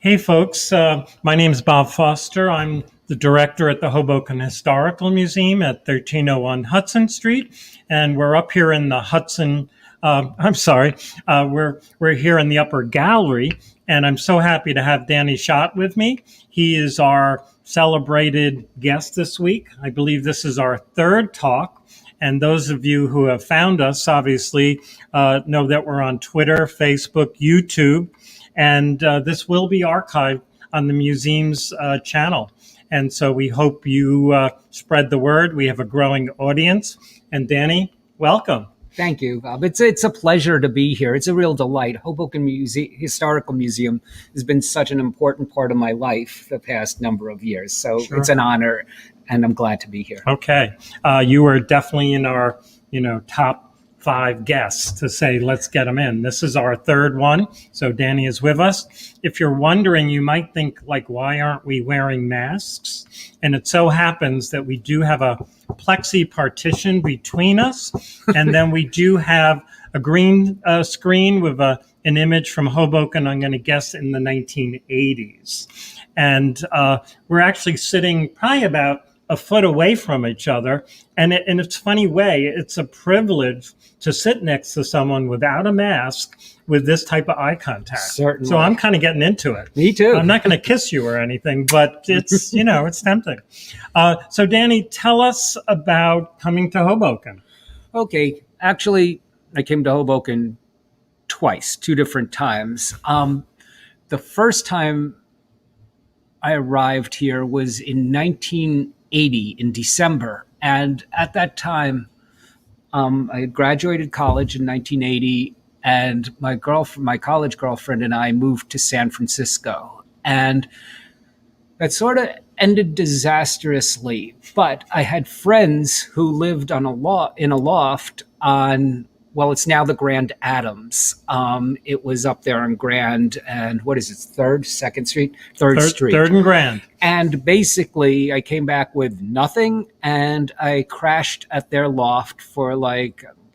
Hey, folks. My name is Bob Foster. I'm the director at the Hoboken Historical Museum at 1301 Hudson Street, and we're up here in the Hudson. I'm sorry, we're here in the upper gallery, and I'm so happy to have Danny Schott with me. He is our celebrated guest this week. I believe this is our third talk. And those of you who have found us, obviously, know that we're on Twitter, Facebook, YouTube, and this will be archived on the museum's channel. And so we hope you spread the word. We have a growing audience. And Danny, welcome. Thank you, Bob. It's a pleasure to be here. It's a real delight. Hoboken Historical Museum has been such an important part of my life the past number of years. So Sure. It's an honor, and I'm glad to be here. Okay. You were definitely in our, top 5 guests to say, let's get them in. This is our third one. So Danny is with us. If you're wondering, you might think, why aren't we wearing masks? And it so happens that we do have a plexi partition between us. And then we do have a green screen with an image from Hoboken, I'm going to guess in the 1980s. And we're actually sitting probably about a foot away from each other. And in its funny way, it's a privilege to sit next to someone without a mask with this type of eye contact. Certainly. So I'm kind of getting into it. Me too. I'm not going to kiss you or anything, but it's, it's tempting. So Danny, tell us about coming to Hoboken. Okay. Actually, I came to Hoboken twice, 2 different times. The first time I arrived here was in 1980 in December. And at that time, I had graduated college in 1980, and my college girlfriend and I moved to San Francisco. And that sort of ended disastrously. But I had friends who lived in a loft on, it's now the Grand Adams. It was up there on Grand and what is it, 2nd Street? 3rd Street. 3rd and Grand. And basically, I came back with nothing, and I crashed at their loft for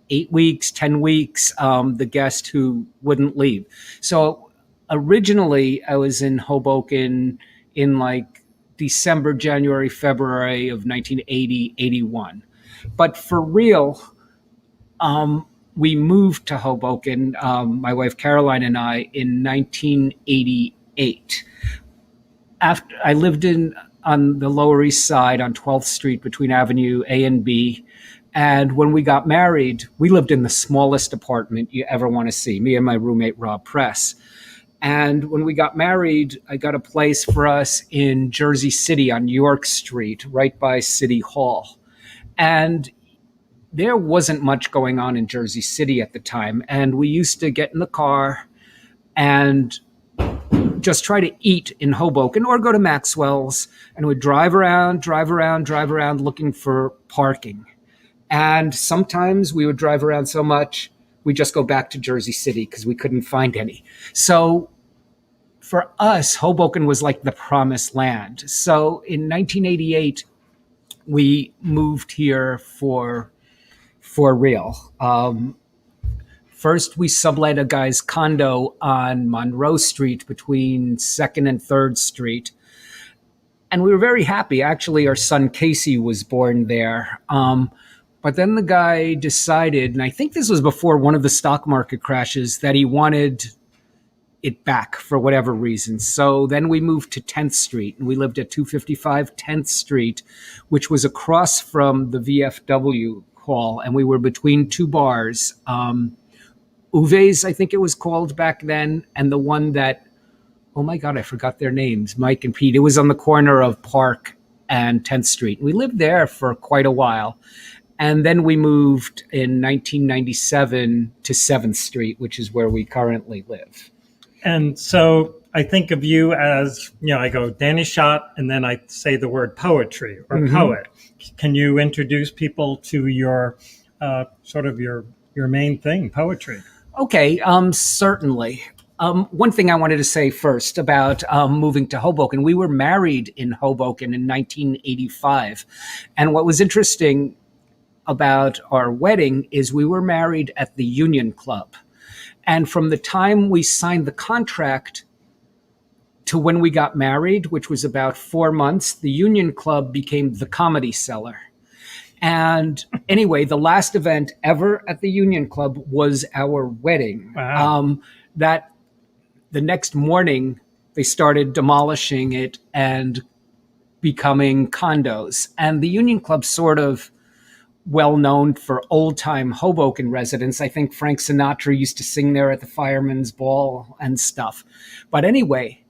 8 weeks, 10 weeks, the guest who wouldn't leave. So originally, I was in Hoboken in December, January, February of 1980, 81. But for real, we moved to Hoboken, my wife Caroline and I, in 1988. After I lived on the Lower East Side on 12th Street between Avenue A and B. And when we got married, we lived in the smallest apartment you ever want to see, me and my roommate, Rob Press. And when we got married, I got a place for us in Jersey City on York Street, right by City Hall. And there wasn't much going on in Jersey City at the time. And we used to get in the car and just try to eat in Hoboken or go to Maxwell's, and we'd drive around looking for parking. And sometimes we would drive around so much, we'd just go back to Jersey City because we couldn't find any. So for us, Hoboken was like the promised land. So in 1988, we moved here for real. First, we sublet a guy's condo on Monroe Street between 2nd and 3rd Street. And we were very happy. Actually, our son Casey was born there. But then the guy decided, and I think this was before one of the stock market crashes, that he wanted it back for whatever reason. So then we moved to 10th Street, and we lived at 255 10th Street, which was across from the VFW hall, and we were between 2 bars. Uve's, I think it was called back then, and the one that, oh my God, I forgot their names, Mike and Pete. It was on the corner of Park and 10th Street. We lived there for quite a while. And then we moved in 1997 to 7th Street, which is where we currently live. And so I think of you as, I go Danny Schott, and then I say the word poetry or poet. Can you introduce people to your your main thing, poetry? Okay, certainly. One thing I wanted to say first about moving to Hoboken, we were married in Hoboken in 1985. And what was interesting about our wedding is we were married at the Union Club. And from the time we signed the contract to when we got married, which was about 4 months, the Union Club became the Comedy Cellar. And anyway, the last event ever at the Union Club was our wedding. Wow. That the next morning, they started demolishing it and becoming condos. And the Union Club sort of well known for old time Hoboken residents. I think Frank Sinatra used to sing there at the Fireman's Ball and stuff. But anyway,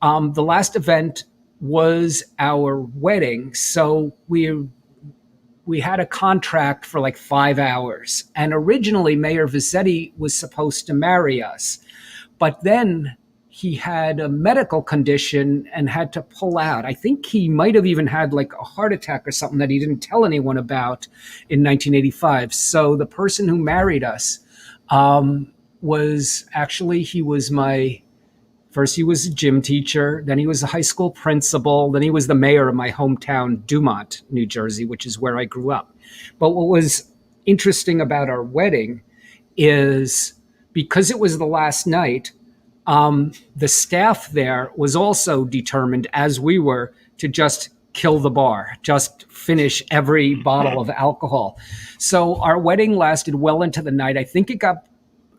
the last event was our wedding. So we had a contract for like 5 hours. And originally, Mayor Vizetti was supposed to marry us. But then he had a medical condition and had to pull out. I think he might have even had like a heart attack or something that he didn't tell anyone about in 1985. So the person who married us was actually, he was first he was a gym teacher, then he was a high school principal, then he was the mayor of my hometown, Dumont, New Jersey, which is where I grew up. But what was interesting about our wedding is because it was the last night, the staff there was also determined, as we were, to just kill the bar, just finish every bottle of alcohol. So our wedding lasted well into the night. I think it got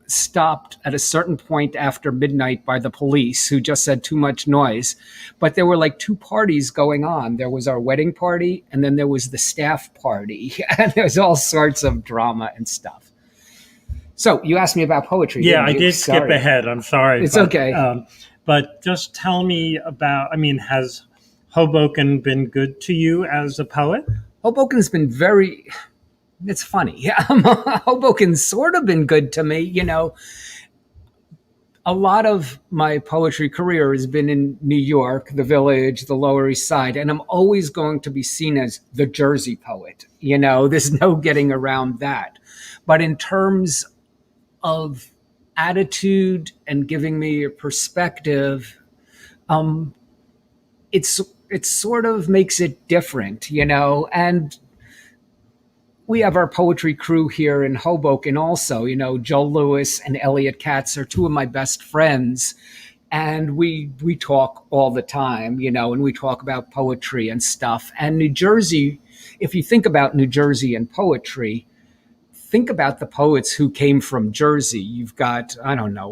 stopped at a certain point after midnight by the police, who just said too much noise. But there were like two parties going on. There was our wedding party, and then there was the staff party. And there was all sorts of drama and stuff. So you asked me about poetry. Yeah, I didn't you? did skip ahead. I'm sorry. It's okay. But just tell me about, has Hoboken been good to you as a poet? Hoboken's been it's funny. Hoboken's sort of been good to me. A lot of my poetry career has been in New York, the Village, the Lower East Side, and I'm always going to be seen as the Jersey poet. There's no getting around that. But in terms of attitude and giving me a perspective, it sort of makes it different, and we have our poetry crew here in Hoboken also. Joe Lewis and Elliot Katz are two of my best friends. And we talk all the time, and we talk about poetry and stuff. And New Jersey, if you think about New Jersey and poetry, think about the poets who came from Jersey. You've got,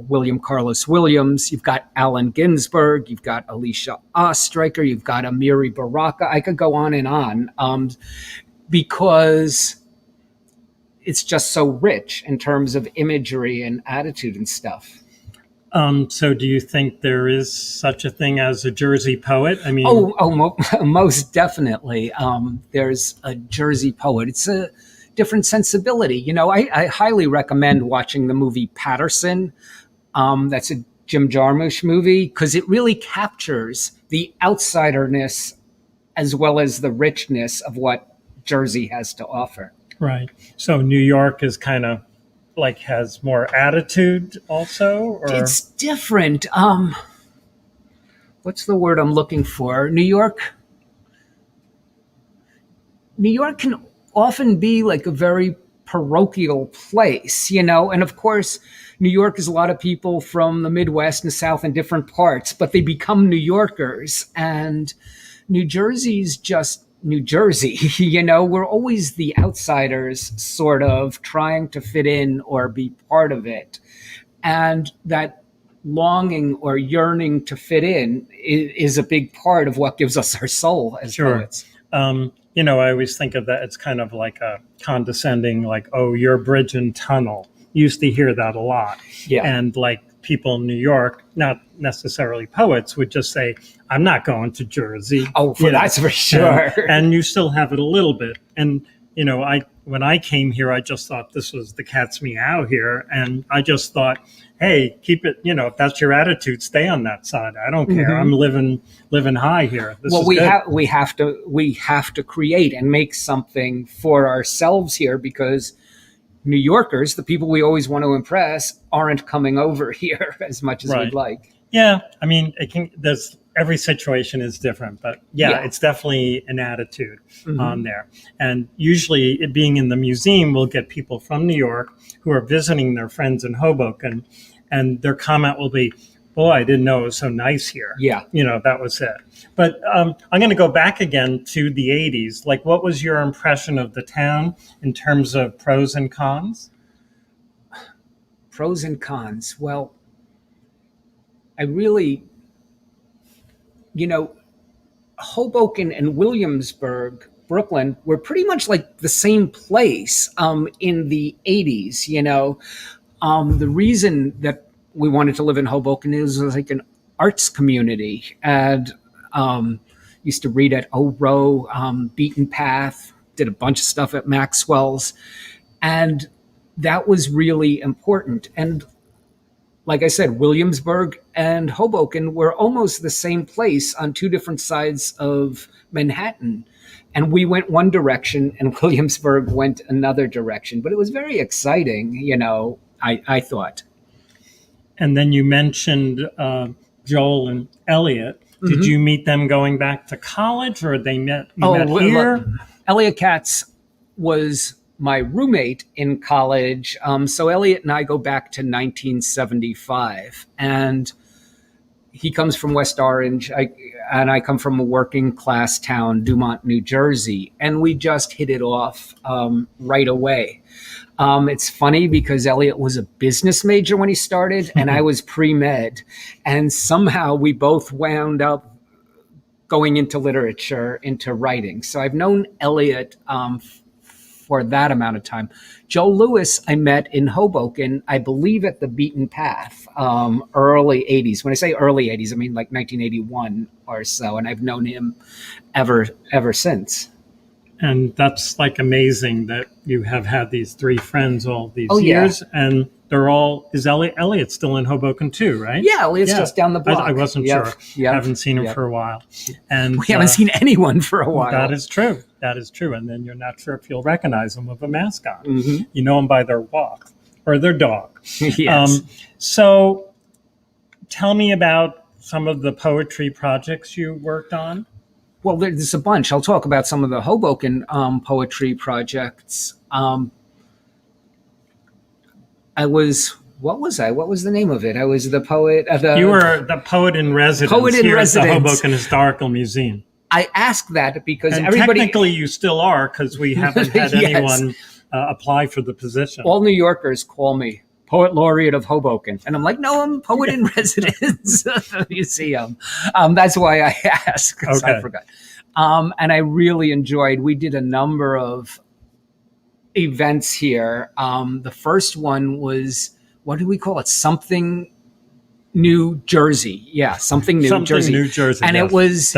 William Carlos Williams. You've got Allen Ginsberg. You've got Alicia Ostriker. You've got Amiri Baraka. I could go on and on because it's just so rich in terms of imagery and attitude and stuff. So do you think there is such a thing as a Jersey poet? Most definitely. There's a Jersey poet. It's a different sensibility. I highly recommend watching the movie Patterson. That's a Jim Jarmusch movie, because it really captures the outsiderness as well as the richness of what Jersey has to offer. Right. So New York is kind of like has more attitude also? Or? It's different. What's the word I'm looking for? New York can often be like a very parochial place, and of course, New York is a lot of people from the Midwest and the South in different parts, but they become New Yorkers, and New Jersey's just New Jersey. We're always the outsiders, sort of trying to fit in or be part of it. And that longing or yearning to fit in is a big part of what gives us our soul as poets. I always think of that. It's kind of like a condescending, like, oh, you're bridge and tunnel. Used to hear that a lot. Yeah. And like people in New York, not necessarily poets, would just say, I'm not going to Jersey. Oh, that's for sure. And you still have it a little bit. And, when I came here, I just thought this was the cat's meow here. And I just thought, hey, keep it, if that's your attitude, stay on that side. I don't care. I'm living high here. We have to create and make something for ourselves here, because New Yorkers, the people we always want to impress, aren't coming over here as much as we'd like. Yeah. Every situation is different, but it's definitely an attitude on there. And usually it being in the museum, we'll get people from New York who are visiting their friends in Hoboken, and their comment will be, boy, I didn't know it was so nice here. Yeah. That was it. But I'm going to go back again to the 80s. Like, what was your impression of the town in terms of pros and cons? Pros and cons. Well, I really, Hoboken and Williamsburg, Brooklyn, were pretty much like the same place in the 80s. The reason that we wanted to live in Hoboken is it was like an arts community, and used to read at O Row, Beaten Path, did a bunch of stuff at Maxwell's, and that was really important. And like I said, Williamsburg and Hoboken were almost the same place on two different sides of Manhattan. And we went one direction and Williamsburg went another direction. But it was very exciting, I thought. And then you mentioned Joel and Elliot. Did you meet them going back to college, or they met here? Elliot Katz was my roommate in college. So Elliot and I go back to 1975, and he comes from West Orange, and I come from a working class town, Dumont, New Jersey, and we just hit it off right away. It's funny because Elliot was a business major when he started, and I was pre-med, and somehow we both wound up going into literature, into writing. So I've known Elliot for that amount of time. Joe Lewis, I met in Hoboken, I believe at the Beaten Path, early 80s. When I say early 80s, I mean like 1981 or so, and I've known him ever since. And that's like amazing that you have had these three friends all these years, and they're all, is Elliot still in Hoboken too, right? Yeah, Elliot's just down the block. I wasn't sure. I haven't seen him for a while. And we haven't seen anyone for a while. That is true. And then you're not sure if you'll recognize them with a mask on. Mm-hmm. You know them by their walk or their dog. Yes. So tell me about some of the poetry projects you worked on. Well, there's a bunch. I'll talk about some of the Hoboken poetry projects. What was I? What was the name of it? I was the poet. You were the poet in residence here at the Hoboken Historical Museum. I asked that because technically you still are, because we haven't had anyone apply for the position. All New Yorkers call me Poet Laureate of Hoboken. And I'm like, no, I'm Poet in Residence of the museum. That's why I asked, because I forgot. And I really enjoyed, we did a number of events here. The first one was, what do we call it? Something New Jersey. Yeah, Something New Jersey. New Jersey. And it was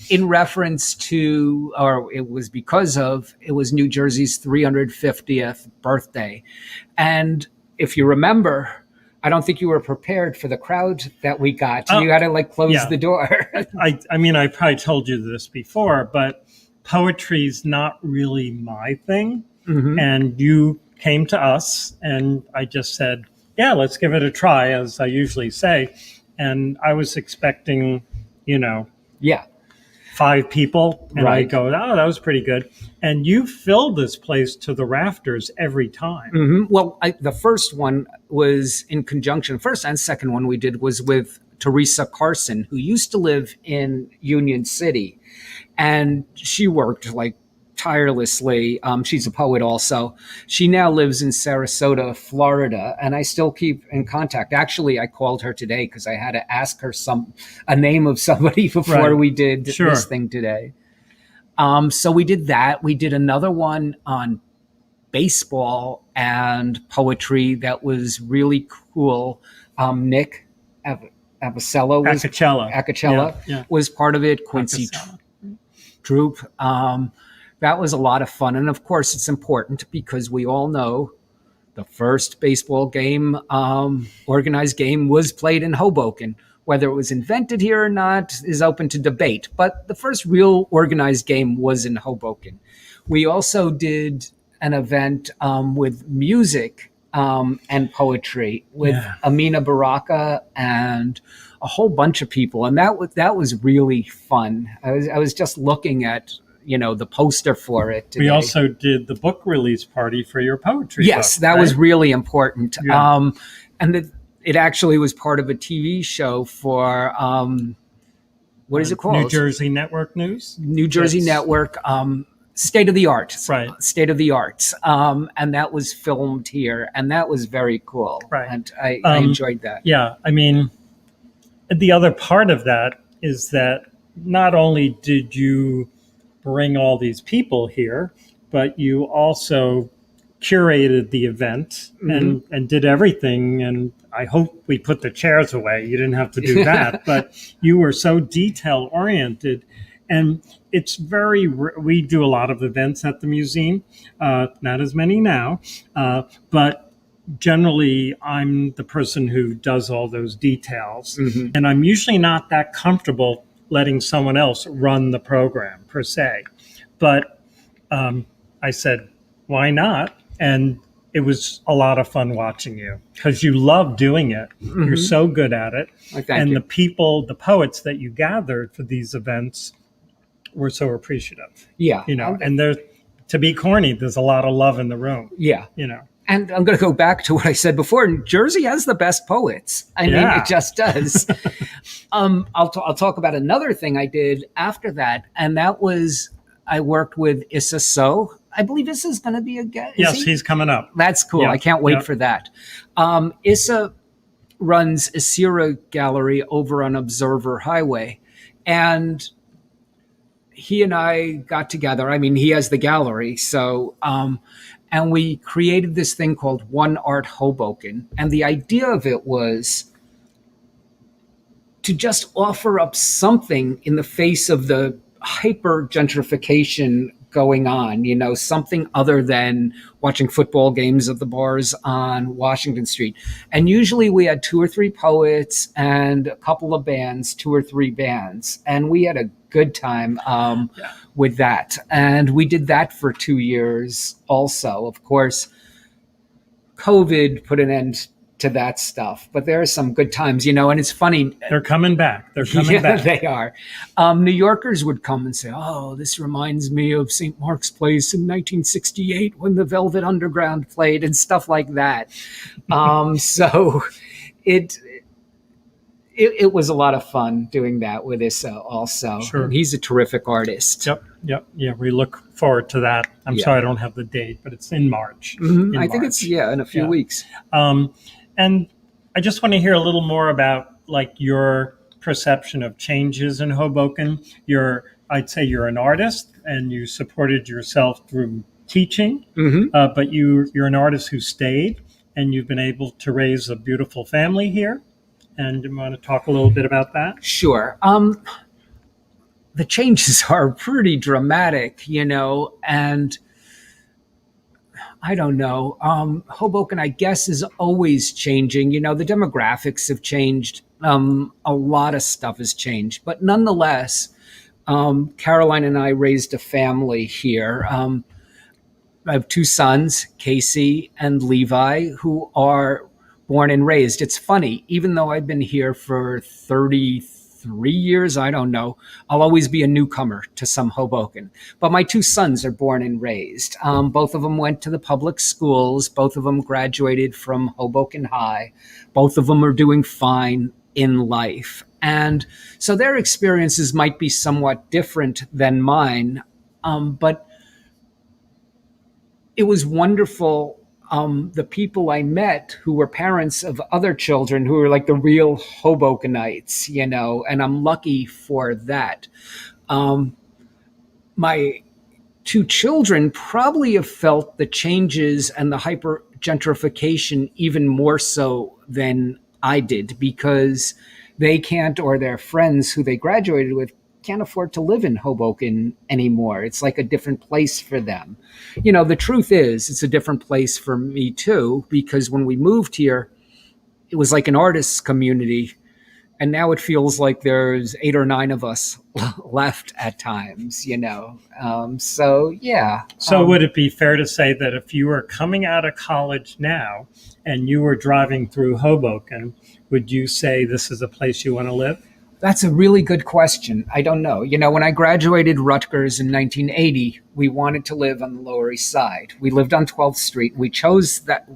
in reference to, or it was because of, it was New Jersey's 350th birthday. And if you remember, I don't think you were prepared for the crowd that we got. You had to close the door. I mean, I probably told you this before, but poetry's not really my thing. Mm-hmm. And you came to us and I just said, yeah, let's give it a try, as I usually say. And I was expecting, 5 people. And I go, oh, that was pretty good. And you filled this place to the rafters every time. Mm-hmm. Well, the first one was in conjunction. First and second one we did was with Teresa Carson, who used to live in Union City. And she worked tirelessly. She's a poet also. She now lives in Sarasota, Florida, and I still keep in contact. Actually, I called her today because I had to ask her a name of somebody before we did this thing today. So we did that. We did another one on baseball and poetry that was really cool. Nick Avicella was part of it. Quincy Troop. That was a lot of fun. And of course, it's important because we all know the first baseball game, organized game, was played in Hoboken. Whether it was invented here or not is open to debate. But the first real organized game was in Hoboken. We also did an event with music and poetry with Amina Baraka and a whole bunch of people. And that was really fun. I was just looking at the poster for it today. We also did the book release party for your poetry book, that was really important. Yeah. And it actually was part of a TV show for what is it called? New Jersey Network News. New Jersey Network. State of the Art, right? State of the Arts, and that was filmed here, and that was very cool. Right, and I enjoyed that. Yeah, I mean, the other part of that is that not only did you bring all these people here, but you also curated the event and did everything. And I hope we put the chairs away. You didn't have to do that, but you were so detail oriented. And it's we do a lot of events at the museum, not as many now, but generally I'm the person who does all those details. And I'm usually not that comfortable letting someone else run the program per se. But I said, why not? And it was a lot of fun watching you because you love doing it. You're so good at it. And the people, the poets that you gathered for these events were so appreciative. Yeah. And there, to be corny, there's a lot of love in the room. Yeah. And I'm going to go back to what I said before. Jersey has the best poets. I mean, it just does. I'll talk about another thing I did after that, and that was I worked with Issa So. I believe Issa's going to be a guest. Yes, he's coming up. That's cool. I can't wait for that. Issa runs Isira Gallery over on Observer Highway, and he and I got together. I mean, he has the gallery, so and we created this thing called One Art Hoboken. And the idea of it was to just offer up something in the face of the hyper gentrification going on, something other than watching football games at the bars on Washington Street. And usually we had 2 or 3 poets and a couple of bands, 2 or 3 bands. And we had a good time with that. And we did that for 2 years also. Of course, COVID put an end to that stuff, but there are some good times, and it's funny. They're coming back. They're coming back. They are. New Yorkers would come and say, oh, this reminds me of St. Mark's Place in 1968 when the Velvet Underground played and stuff like that. So it was a lot of fun doing that with Issa also. Sure. And he's a terrific artist. Yep. Yeah, we look forward to that. I'm sorry I don't have the date, but it's in March. I think it's, in a few weeks. And I just want to hear a little more about your perception of changes in Hoboken. I'd say you're an artist and you supported yourself through teaching, but you're an artist who stayed and you've been able to raise a beautiful family here. And you want to talk a little bit about that? Sure. The changes are pretty dramatic, and I don't know. Hoboken, I guess, is always changing. The demographics have changed. A lot of stuff has changed. But nonetheless, Caroline and I raised a family here. I have 2 sons, Casey and Levi, who are born and raised. It's funny, even though I've been here for 33 years, I don't know, I'll always be a newcomer to some Hoboken. But my 2 sons are born and raised. Both of them went to the public schools. Both of them graduated from Hoboken High. Both of them are doing fine in life. And so their experiences might be somewhat different than mine. But it was wonderful. The people I met who were parents of other children who were like the real Hobokenites, and I'm lucky for that. My 2 children probably have felt the changes and the hyper gentrification even more so than I did, because they can't, or their friends who they graduated with can't afford to live in Hoboken anymore. It's like a different place for them. The truth is, it's a different place for me too, because when we moved here, it was like an artist's community. And now it feels like there's 8 or 9 of us left at times, So, yeah. So would it be fair to say that if you were coming out of college now and you were driving through Hoboken, would you say this is a place you want to live? That's a really good question. I don't know. When I graduated Rutgers in 1980, we wanted to live on the Lower East Side. We lived on 12th Street. We chose that.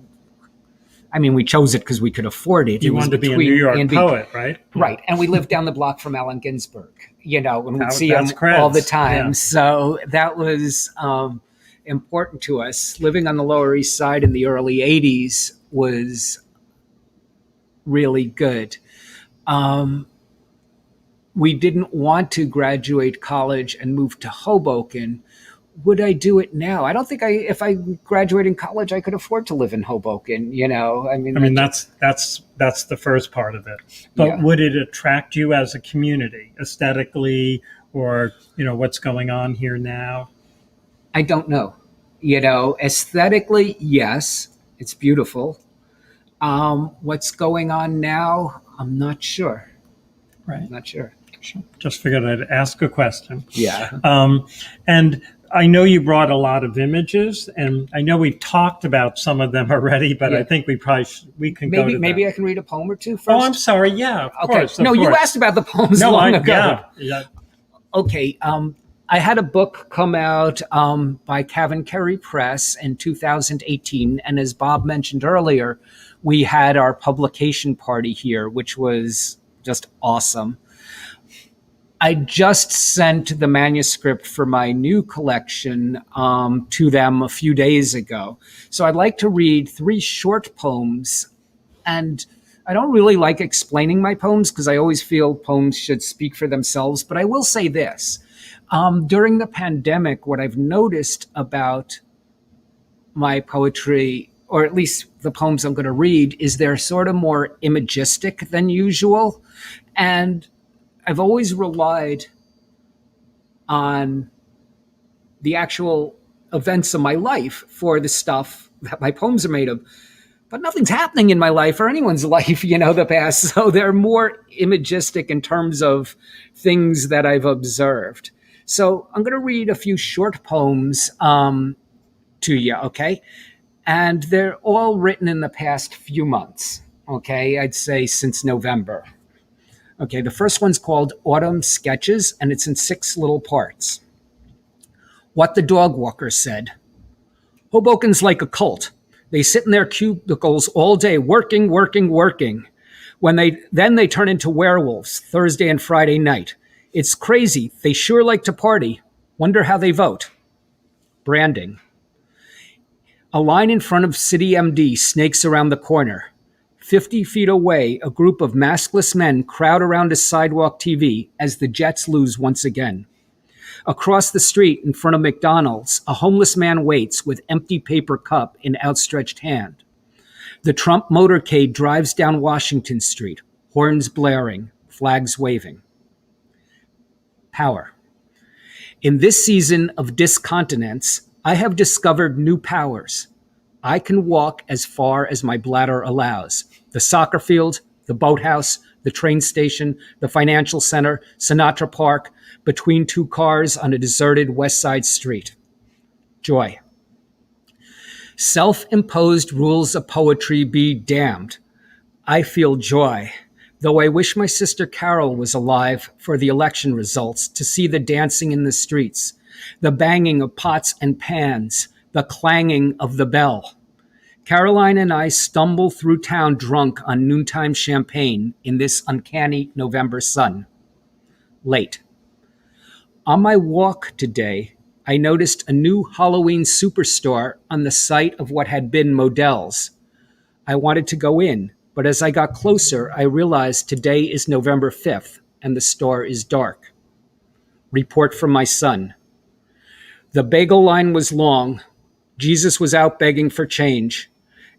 I mean, we chose it because we could afford it. You It was wanted to be a between New York A&B. poet, right? Right. And we lived down the block from Allen Ginsberg, and we'd see him That's all the creds. time. Yeah. So that was important to us. Living on the Lower East Side in the early 80s was really good. We didn't want to graduate college and move to Hoboken. Would I do it now? I don't think if I graduated in college, I could afford to live in Hoboken. I mean, that's the first part of it. But Yeah. would it attract you as a community aesthetically, or what's going on here now? I don't know. Aesthetically, yes, it's beautiful. What's going on now? I'm not sure. Right. Not sure. Just figured I'd ask a question. Yeah. And I know you brought a lot of images, and I know we've talked about some of them already, but Yeah. I think we can go to Maybe them. I can read a poem or two first. Oh, I'm sorry. Yeah, of Okay. course. No, of you course. asked about the poems No, long ago. Yeah. Okay. I had a book come out by Cavan Carey Press in 2018, and as Bob mentioned earlier, we had our publication party here, which was just awesome. I just sent the manuscript for my new collection to them a few days ago. So I'd like to read 3 short poems. And I don't really like explaining my poems because I always feel poems should speak for themselves. But I will say this. During the pandemic, what I've noticed about my poetry, or at least the poems I'm going to read, is they're sort of more imagistic than usual. And I've always relied on the actual events of my life for the stuff that my poems are made of. But nothing's happening in my life or anyone's life, the past. So they're more imagistic in terms of things that I've observed. So I'm going to read a few short poems to you, okay? And they're all written in the past few months, okay? I'd say since November. Okay, the first one's called Autumn Sketches, and it's in 6 little parts. What the dog walker said. Hoboken's like a cult. They sit in their cubicles all day, working, working, working. Then they turn into werewolves Thursday and Friday night. It's crazy. They sure like to party. Wonder how they vote. Branding. A line in front of City MD snakes around the corner. 50 feet away, a group of maskless men crowd around a sidewalk TV as the Jets lose once again. Across the street, in front of McDonald's, a homeless man waits with empty paper cup in outstretched hand. The Trump motorcade drives down Washington Street, horns blaring, flags waving. Power. In this season of discontinence, I have discovered new powers. I can walk as far as my bladder allows. The soccer field, the boathouse, the train station, the financial center, Sinatra Park, between 2 cars on a deserted West Side street. Joy. Self-imposed rules of poetry be damned. I feel joy, though I wish my sister Carol was alive for the election results to see the dancing in the streets, the banging of pots and pans, the clanging of the bell. Caroline and I stumble through town drunk on noontime champagne in this uncanny November sun. Late. On my walk today, I noticed a new Halloween superstore on the site of what had been Modell's. I wanted to go in, but as I got closer, I realized today is November 5th and the store is dark. Report from my son. The bagel line was long. Jesus was out begging for change.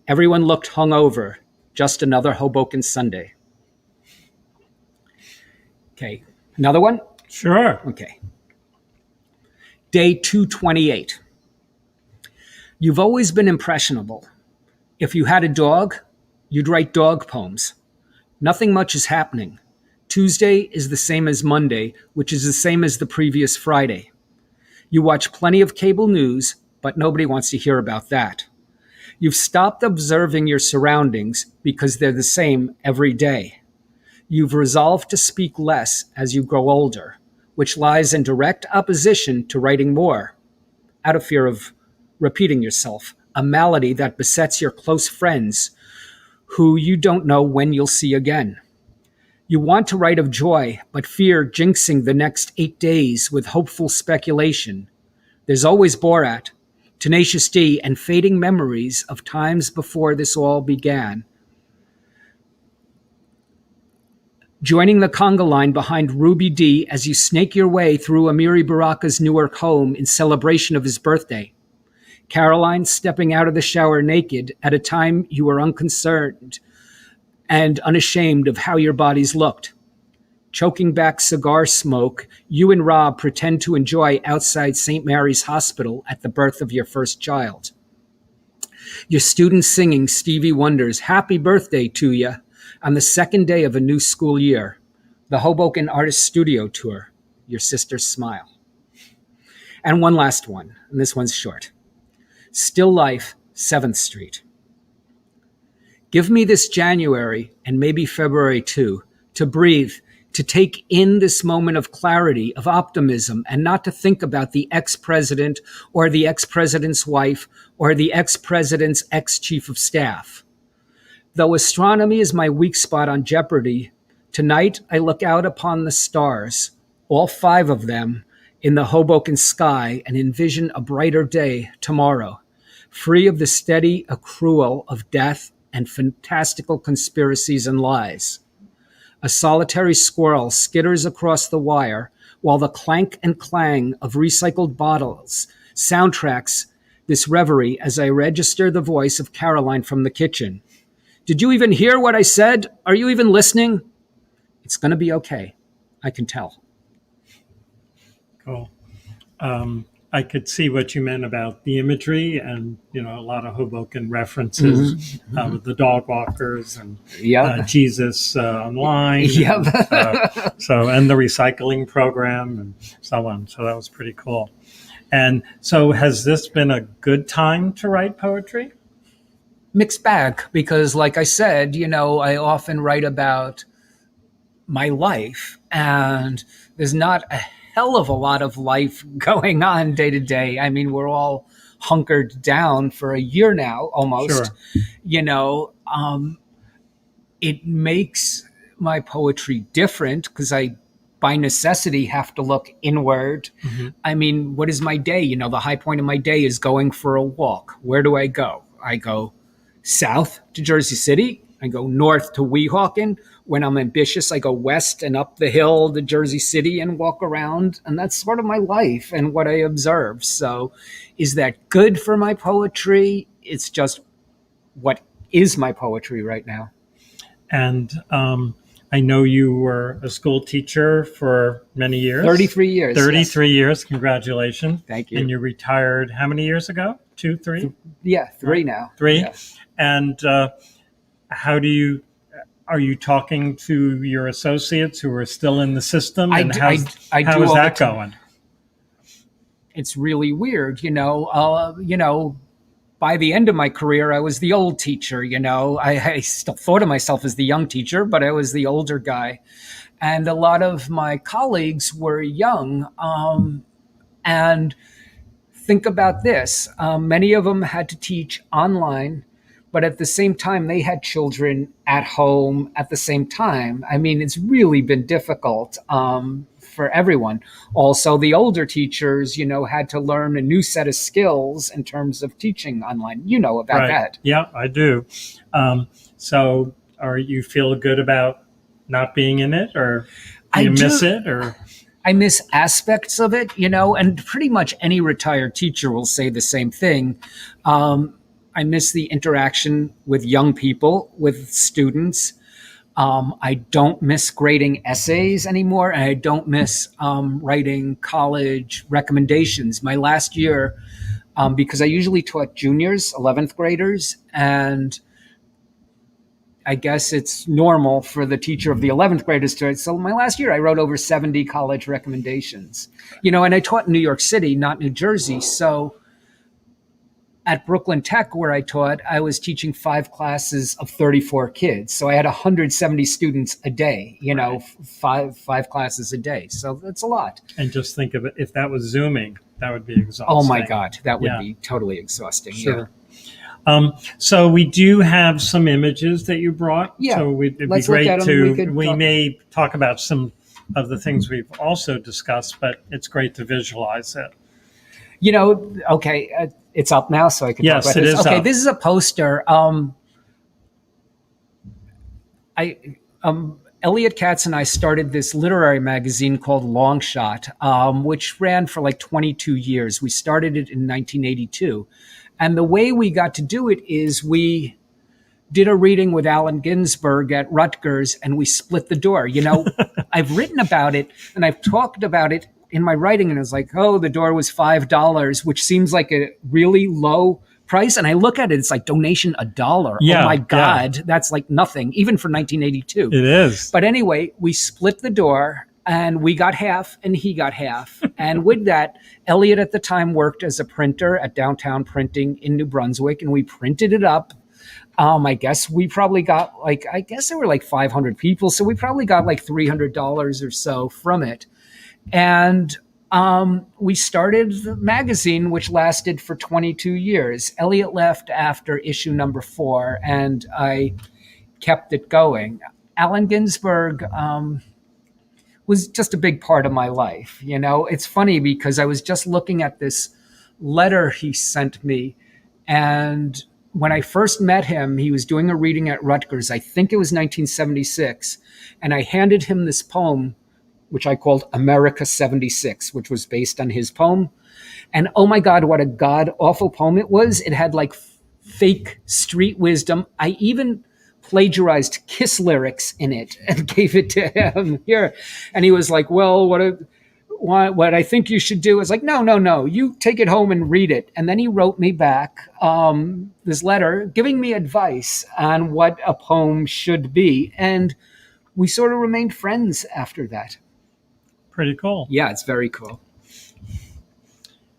Everyone looked hungover. Just another Hoboken Sunday. Okay, another one? Sure. Okay. Day 228. You've always been impressionable. If you had a dog, you'd write dog poems. Nothing much is happening. Tuesday is the same as Monday, which is the same as the previous Friday. You watch plenty of cable news, but nobody wants to hear about that. You've stopped observing your surroundings because they're the same every day. You've resolved to speak less as you grow older, which lies in direct opposition to writing more, out of fear of repeating yourself, a malady that besets your close friends who you don't know when you'll see again. You want to write of joy, but fear jinxing the next 8 days with hopeful speculation. There's always Borat, Tenacious D, and fading memories of times before this all began. Joining the conga line behind Ruby D as you snake your way through Amiri Baraka's Newark home in celebration of his birthday. Caroline stepping out of the shower naked at a time you were unconcerned and unashamed of how your bodies looked. Choking back cigar smoke, you and Rob pretend to enjoy outside St. Mary's Hospital at the birth of your first child. Your students singing Stevie Wonder's Happy Birthday to Ya on the second day of a new school year. The Hoboken Artist Studio Tour. Your sister's smile. And one last one, and this one's short. Still Life, 7th Street. Give me this January, and maybe February too, to breathe, to take in this moment of clarity, of optimism, and not to think about the ex-president or the ex-president's wife or the ex-president's ex-chief of staff. Though astronomy is my weak spot on Jeopardy, tonight I look out upon the stars, all 5 of them, in the Hoboken sky and envision a brighter day tomorrow, free of the steady accrual of death and fantastical conspiracies and lies. A solitary squirrel skitters across the wire while the clank and clang of recycled bottles soundtracks this reverie as I register the voice of Caroline from the kitchen. Did you even hear what I said? Are you even listening? It's going to be okay. I can tell. Cool. I could see what you meant about the imagery and, a lot of Hoboken references with the dog walkers and Jesus online. Yep. And the recycling program and so on. So that was pretty cool. And so has this been a good time to write poetry? Mixed bag, because like I said, I often write about my life, and there's not a hell of a lot of life going on day to day. I mean, we're all hunkered down for a year now, almost. Sure. It makes my poetry different because I, by necessity, have to look inward. Mm-hmm. I mean, what is my day? The high point of my day is going for a walk. Where do I go? I go south to Jersey City. I go north to Weehawken. When I'm ambitious, I go west and up the hill to Jersey City and walk around. And that's sort of my life and what I observe. So is that good for my poetry? It's just what is my poetry right now. And I know you were a school teacher for many years. 33 years. 33 years. Congratulations. Thank you. And you retired how many years ago? 2, 3? Yeah, 3 now. 3? Yes. And are you talking to your associates who are still in the system? And how is that going? It's really weird, by the end of my career, I was the old teacher, I still thought of myself as the young teacher, but I was the older guy. And a lot of my colleagues were young. And think about this. Many of them had to teach online, but at the same time, they had children at home at the same time. I mean, it's really been difficult for everyone. Also, the older teachers, had to learn a new set of skills in terms of teaching online. You know about that. Yeah, I do. So you feel good about not being in it, or do you miss it? Or I miss aspects of it, and pretty much any retired teacher will say the same thing. I miss the interaction with young people, with students. I don't miss grading essays anymore, and I don't miss writing college recommendations. My last year, because I usually taught juniors, 11th graders, and I guess it's normal for the teacher of the 11th graders to write. So my last year, I wrote over 70 college recommendations. And I taught in New York City, not New Jersey, so at Brooklyn Tech, where I taught, I was teaching 5 classes of 34 kids. So I had 170 students a day, right. five classes a day. So that's a lot. And just think of it, if that was Zooming, that would be exhausting. Oh my God, that would be totally exhausting. Sure. So we do have some images that you brought. Yeah, So it'd be let's look great at 'em. to, we talk- may talk about some of the things we've also discussed, but it's great to visualize it. Okay, it's up now, so I can Yes, talk about it this. is Okay, up. this is a poster. Elliot Katz and I started this literary magazine called Longshot, which ran for like 22 years. We started it in 1982. And the way we got to do it is we did a reading with Allen Ginsberg at Rutgers, and we split the door. I've written about it and I've talked about it in my writing, and it's like, oh, the door was $5, which seems like a really low price. And I look at it, it's like donation $1. Yeah, oh my God, that's like nothing, even for 1982. It is. But anyway, we split the door and we got half and he got half. And with that, Elliot at the time worked as a printer at Downtown Printing in New Brunswick, and we printed it up. I guess we probably got I guess there were like 500 people. So we probably got like $300 or so from it. And we started the magazine, which lasted for 22 years. Elliot left after issue number 4, and I kept it going. Allen Ginsberg was just a big part of my life. It's funny because I was just looking at this letter he sent me, and when I first met him, he was doing a reading at Rutgers. I think it was 1976, and I handed him this poem, which I called America 76, which was based on his poem. And oh my God, what a god-awful poem it was. It had like fake street wisdom. I even plagiarized Kiss lyrics in it and gave it to him here. And he was like, well, what I think you should do. I was like, no, you take it home and read it. And then he wrote me back this letter giving me advice on what a poem should be. And we sort of remained friends after that. Pretty cool. Yeah, it's very cool.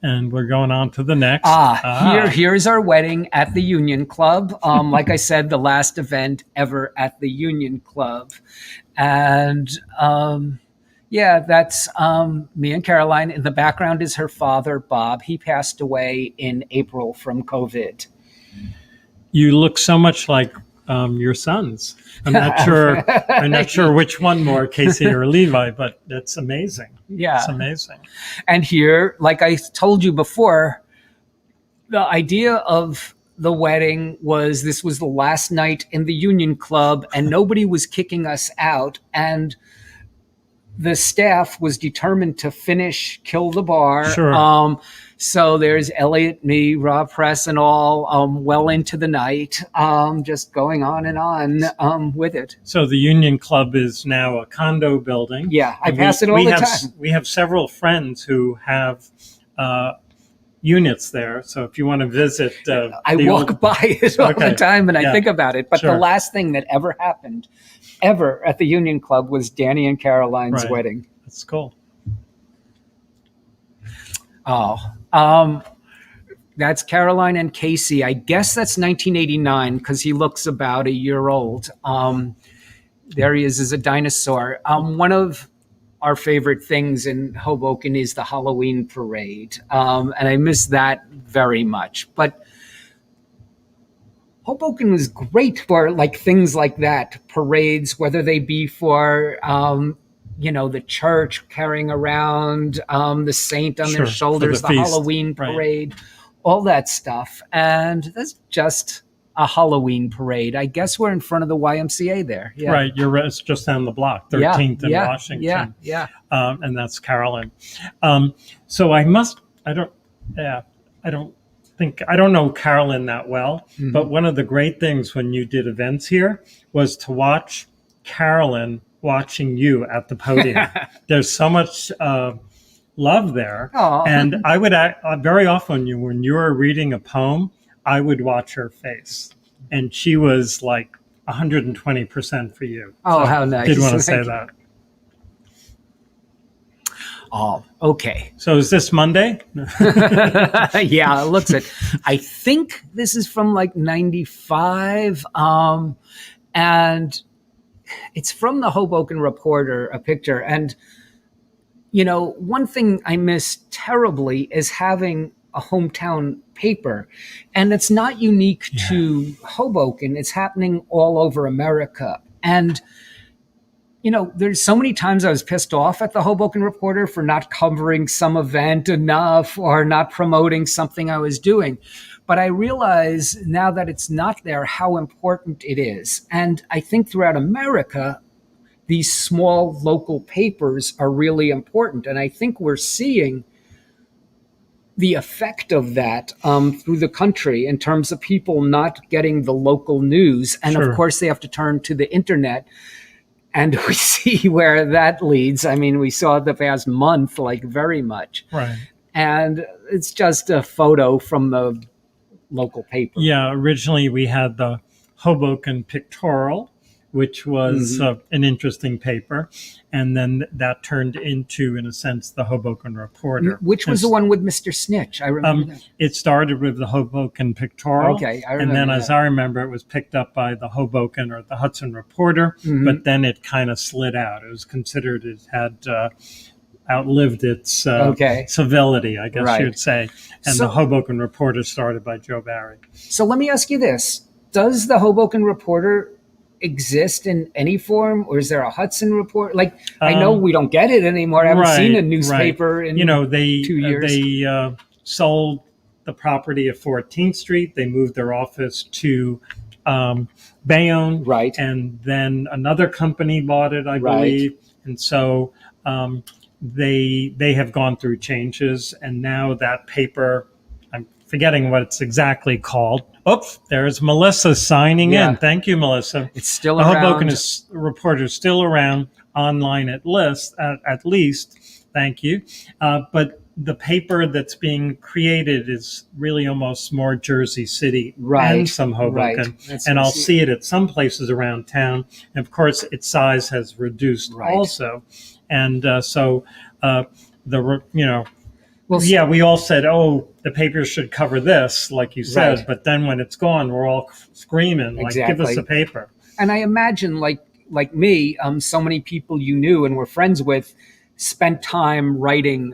And we're going on to the next. Here's our wedding at the Union Club. Like I said, the last event ever at the Union Club. And that's me and Caroline. In the background is her father, Bob. He passed away in April from COVID. You look so much like your sons. I'm not sure which one more, Casey or Levi, but it's amazing. Yeah. It's amazing. And here, like I told you before, the idea of the wedding was this was the last night in the Union Club and nobody was kicking us out. And the staff was determined to kill the bar. Sure. So there's Elliot, me, Rob Press, and all well into the night, just going on and on with it. So the Union Club is now a condo building. Yeah, I pass it all the time. We have several friends who have units there. So if you want to visit, I walk by it all the time and I think about it. But sure. The last thing that ever happened at the Union Club was Danny and Caroline's wedding. That's cool. That's Caroline and Casey. I guess that's 1989 because he looks about a year old. There he is as a dinosaur. One of our favorite things in Hoboken is the Halloween parade. And I miss that very much. But Hoboken was great for things like that, parades, whether they be for the church carrying around the saint on their shoulders, the Halloween parade, all that stuff. And that's just a Halloween parade. I guess we're in front of the YMCA there. Yeah. Right. It's just down the block, 13th and Washington. Yeah. And that's Carolyn. So I don't know Carolyn that well, but one of the great things when you did events here was to watch Carolyn watching you at the podium. There's so much love there. Aww. And I would very often when you were reading a poem, I would watch her face. And she was like 120% for you. Oh, so how nice. Did want to say that. Oh, okay. So is this Monday? Yeah, it looks it. I think this is from 95. And it's from the Hoboken Reporter, a picture. And, one thing I miss terribly is having a hometown paper. And it's not unique to Hoboken. It's happening all over America. And there's so many times I was pissed off at the Hoboken Reporter for not covering some event enough or not promoting something I was doing. But I realize now that it's not there how important it is. And I think throughout America, these small local papers are really important. And I think we're seeing the effect of that through the country in terms of people not getting the local news. And Sure. of course, they have to turn to the internet. And we see where that leads. I mean, we saw the past month, like very much. Right. And it's just a photo from the local paper. Yeah, originally we had the Hoboken Pictorial, which was an interesting paper. And then that turned into, in a sense, the Hoboken Reporter. Which was the one with Mr. Snitch? I remember that. It started with the Hoboken Pictorial. Okay, I remember and then, that. as I remember, it was picked up by the Hoboken or the Hudson Reporter, but then it kind of slid out. It was considered it had outlived its civility, I guess you'd say. And the Hoboken Reporter started by Joe Barry. So let me ask you this. Does the Hoboken Reporter exist in any form, or is there a Hudson Report? Like, I know we don't get it anymore. I haven't seen a newspaper in 2 years. They sold the property of 14th Street. They moved their office to Bayonne. Right. And then another company bought it, I believe. And so they have gone through changes. And now that paper, I'm forgetting what it's exactly called. Oops, there's Melissa signing in. Thank you, Melissa. It's still the around. Hoboken Reporter is still around online at least. Thank you. But the paper that's being created is really almost more Jersey City and some Hoboken. And I'll see it at some places around town. And of course, its size has reduced also. And we all said, the paper should cover this, like you said. But then when it's gone, we're all screaming, like, give us the paper. And I imagine, like me, so many people you knew and were friends with spent time writing,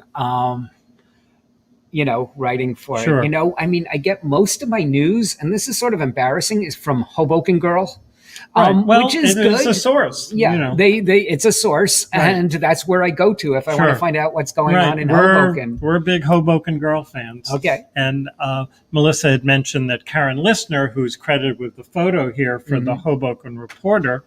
writing for it. I mean, I get most of my news, and this is sort of embarrassing, is from Hoboken Girl. Which is good. It's a source. Yeah, it's a source, and that's where I go to if I want to find out what's going on in Hoboken. We're big Hoboken Girl fans. Okay. And Melissa had mentioned that Karen Listner, who's credited with the photo here for the Hoboken Reporter,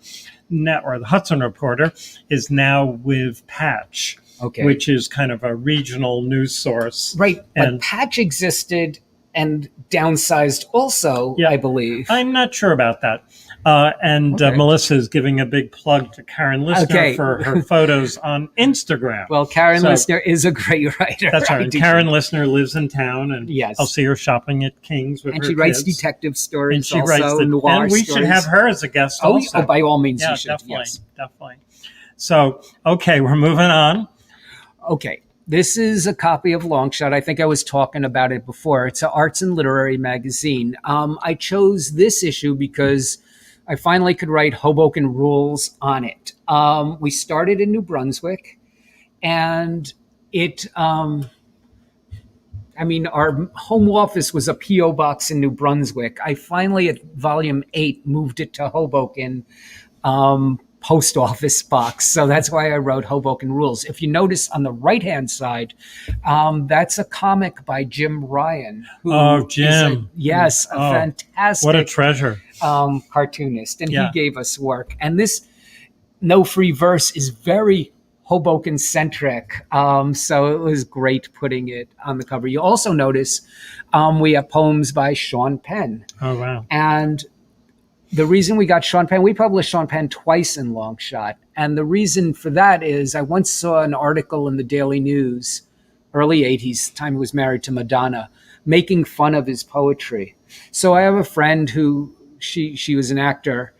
or the Hudson Reporter, is now with Patch, which is kind of a regional news source. Right, but Patch existed and downsized also, I believe. I'm not sure about that. Melissa is giving a big plug to Karen Listner for her photos on Instagram. Well, Karen Listner is a great writer. That's right. And Karen Listner lives in town, and I'll see her shopping at King's with her kids. And she writes detective stories and she also, writes noir and we stories. should have her as a guest also. Oh, by all means you should. Definitely. So, we're moving on. Okay. This is a copy of Longshot. I think I was talking about it before. It's an arts and literary magazine. I chose this issue because I finally could write Hoboken rules on it. We started in New Brunswick, and our home office was a P.O. box in New Brunswick. I finally, at volume 8, moved it to Hoboken post office box. So that's why I wrote Hoboken Rules. If you notice on the right-hand side, that's a comic by Jim Ryan. Jim. A fantastic. What a treasure. Cartoonist. And he gave us work. And this No Free Verse is very Hoboken-centric. So it was great putting it on the cover. You also notice we have poems by Sean Penn. Oh, wow. And the reason we got Sean Penn, we published Sean Penn twice in Longshot. And the reason for that is I once saw an article in the Daily News, early 80s, time he was married to Madonna, making fun of his poetry. So I have a friend who, she was an actor.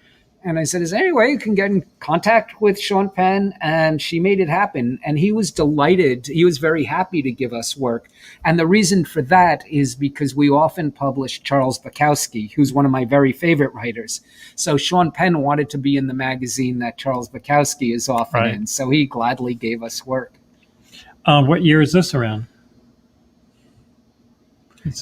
And I said, is there any way you can get in contact with Sean Penn? And she made it happen. And he was delighted. He was very happy to give us work. And the reason for that is because we often publish Charles Bukowski, who's one of my very favorite writers. So Sean Penn wanted to be in the magazine that Charles Bukowski is often in. So he gladly gave us work. What year is this around?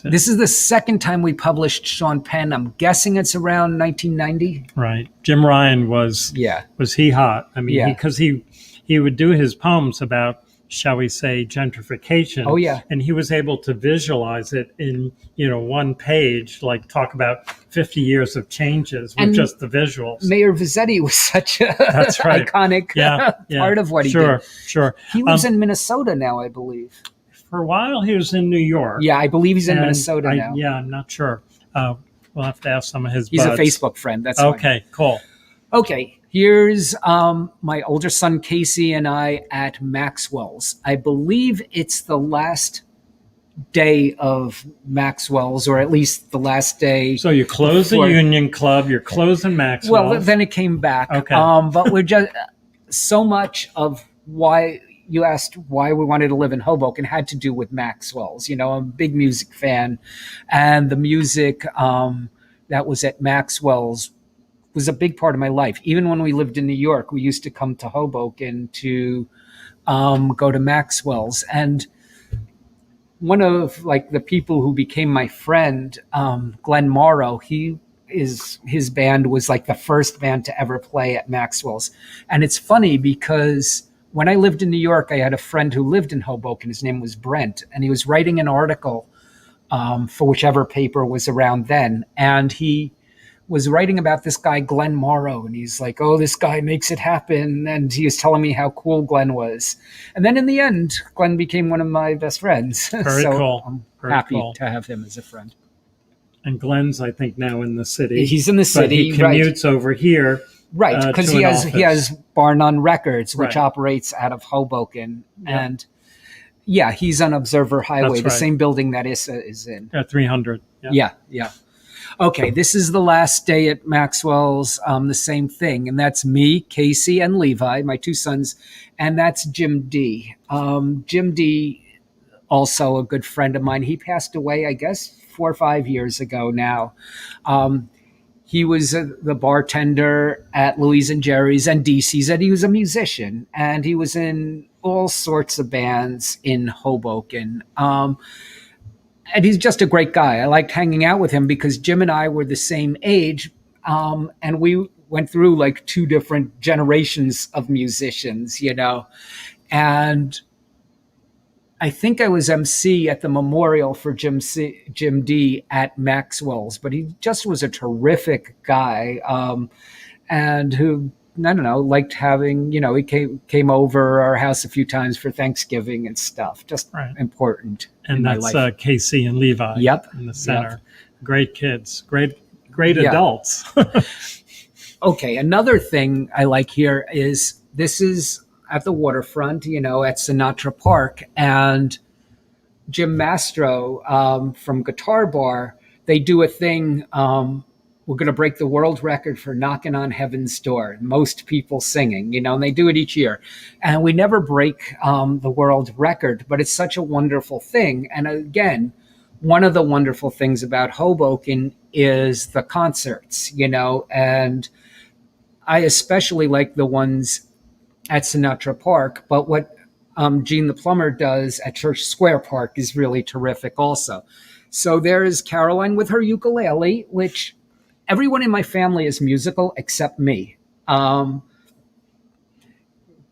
This is the second time we published Sean Penn. I'm guessing it's around 1990. Right. Jim Ryan was he hot? I mean, Yeah. because he would do his poems about, shall we say, gentrification. Oh, yeah. And he was able to visualize it in, one page, like talk about 50 years of changes with just the visuals. Mayor Vizzetti was such a That's right. iconic part of what he did. Sure. He lives in Minnesota now, I believe. For a while, he was in New York. Yeah, I believe he's in Minnesota now. Yeah, I'm not sure. We'll have to ask some of his He's buds. a Facebook friend. That's okay, cool. Okay, here's my older son Casey and I at Maxwell's. I believe it's the last day of Maxwell's, or at least the last day. So you close the Union Club, you're closing Maxwell's. Well, then it came back. Okay. But we're just so much of why you asked why we wanted to live in Hoboken had to do with Maxwell's. I'm a big music fan, and the music that was at Maxwell's was a big part of my life. Even when we lived in New York, we used to come to Hoboken to go to Maxwell's. And one of the people who became my friend, Glenn Morrow, his band was the first band to ever play at Maxwell's. And it's funny because when I lived in New York, I had a friend who lived in Hoboken. His name was Brent, and he was writing an article for whichever paper was around then. And he was writing about this guy, Glenn Morrow. And he's like, oh, this guy makes it happen. And he was telling me how cool Glenn was. And then in the end, Glenn became one of my best friends. Very cool. I'm Very happy cool. to have him as a friend. And Glenn's, I think, now in the city. He's in the city. But he commutes over here. Right, because he has Bar None Records, which operates out of Hoboken. Yep. And he's on Observer Highway, the same building that Issa is in. At 300. Yeah. Okay, this is the last day at Maxwell's, the same thing. And that's me, Casey, and Levi, my two sons. And that's Jim D. Jim D, also a good friend of mine. He passed away, I guess, 4 or 5 years ago now. He was the bartender at Louise and Jerry's and DC's, and he was a musician, and he was in all sorts of bands in Hoboken. And he's just a great guy. I liked hanging out with him because Jim and I were the same age, and we went through 2 different generations of musicians, and I think I was MC at the memorial for Jim D at Maxwell's, but he just was a terrific guy, and who, I don't know, liked having, he came over our house a few times for Thanksgiving and stuff. Just important. And that's Casey and Levi. Yep. In the center. Yep. Great kids. Great adults. Okay. Another thing I like here is this is at the waterfront, at Sinatra Park, and Jim Mastro from Guitar Bar, they do a thing. We're going to break the world record for knocking on heaven's door. Most people singing, and they do it each year. And we never break the world record, but it's such a wonderful thing. And again, one of the wonderful things about Hoboken is the concerts, and I especially like the ones at Sinatra Park, but what Gene the Plumber does at Church Square Park is really terrific also. So there is Caroline with her ukulele, which everyone in my family is musical except me.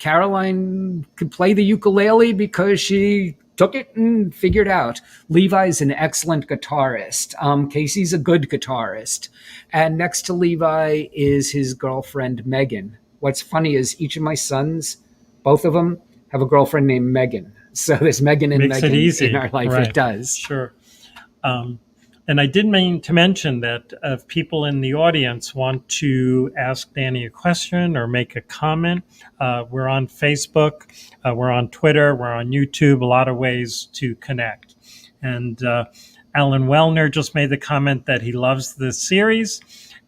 Caroline could play the ukulele because she took it and figured out. Levi's an excellent guitarist. Casey's a good guitarist. And next to Levi is his girlfriend, Megan. What's funny is each of my sons, both of them, have a girlfriend named Megan. So there's Megan and Makes Megan it easy. in our life. Right. It does. Sure. And I did mean to mention that if people in the audience want to ask Danny a question or make a comment, we're on Facebook, we're on Twitter, we're on YouTube, a lot of ways to connect. And Alan Wellner just made the comment that he loves this series,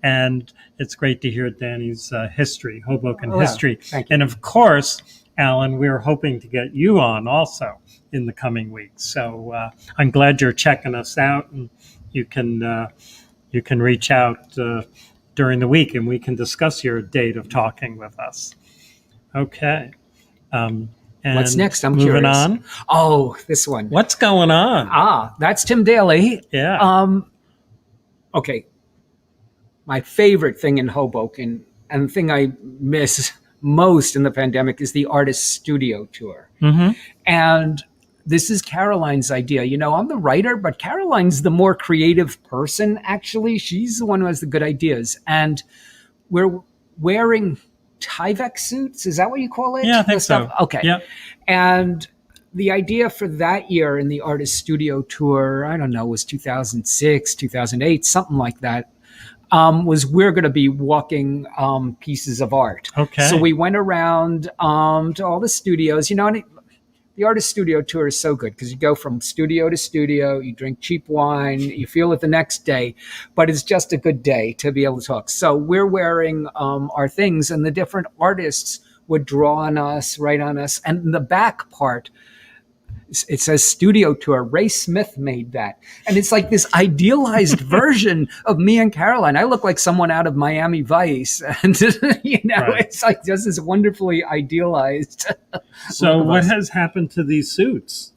and it's great to hear Danny's history, Hoboken history. Thank you. And of course, Alan, we're hoping to get you on also in the coming weeks. So I'm glad you're checking us out, and you can reach out during the week, and we can discuss your date of talking with us. Okay. What's And next? I'm moving curious. on. Oh, this one. What's going on? That's Tim Daly. Yeah. Okay. My favorite thing in Hoboken and the thing I miss most in the pandemic is the artist studio tour. Mm-hmm. And this is Caroline's idea. I'm the writer, but Caroline's the more creative person, actually. She's the one who has the good ideas. And we're wearing Tyvek suits. Is that what you call it? Yeah, I think so. Okay. Yeah. And the idea for that year in the artist studio tour, I don't know, was 2006, 2008, something like that. Was we're going to be walking pieces of art. Okay. So we went around to all the studios, and the artist studio tour is so good because you go from studio to studio, you drink cheap wine, you feel it the next day, but it's just a good day to be able to talk. So we're wearing our things, and the different artists would draw on us, write on us. And in the back part, it says studio tour. Ray Smith made that. And it's like this idealized version of me and Caroline. I look like someone out of Miami Vice. And, Right. It's like just this wonderfully idealized. So what has happened to these suits?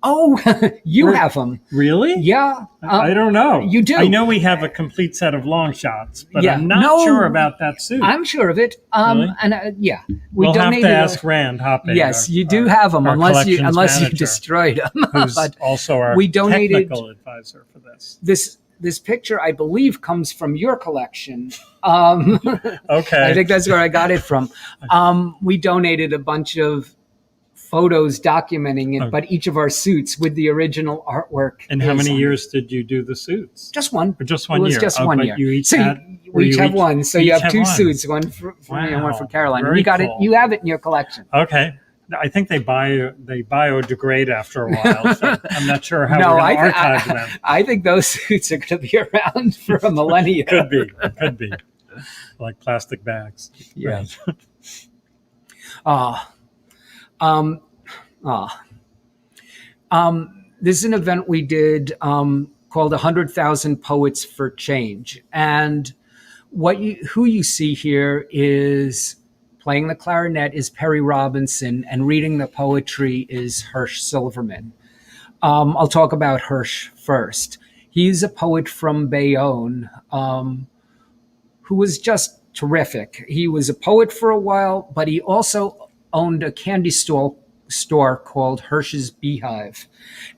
Oh, you have them. Really? Yeah. I don't know. You do. I know we have a complete set of long shots, but Yeah. I'm not sure about that suit. I'm sure of it. Really? And yeah, We'll have donated to ask Rand Hoppe. Yes, you do have them, our unless you collections destroyed them. who's But also our we donated technical advisor for this. this picture, I believe, comes from your collection. Okay. I think that's where I got it from. We donated a bunch of photos documenting it, but each of our suits with the original artwork. And how many years did you do the suits? Just one. Or just one It was year. just one but year. You each So we each have one. So you have two suits, one for me and one for Caroline. Very You got cool. it. You have it in your collection. Okay. I think they biodegrade after a while. So I'm not sure how No, we're I, going to archive them. I think those suits are going to be around for a millennia. Could be. Like plastic bags. Yeah. This is an event we did called 100,000 Poets for Change. And who you see here is playing the clarinet is Perry Robinson, and reading the poetry is Hirsch Silverman. I'll talk about Hirsch first. He's a poet from Bayonne who was just terrific. He was a poet for a while, but he also owned a candy store called Hirsch's Beehive.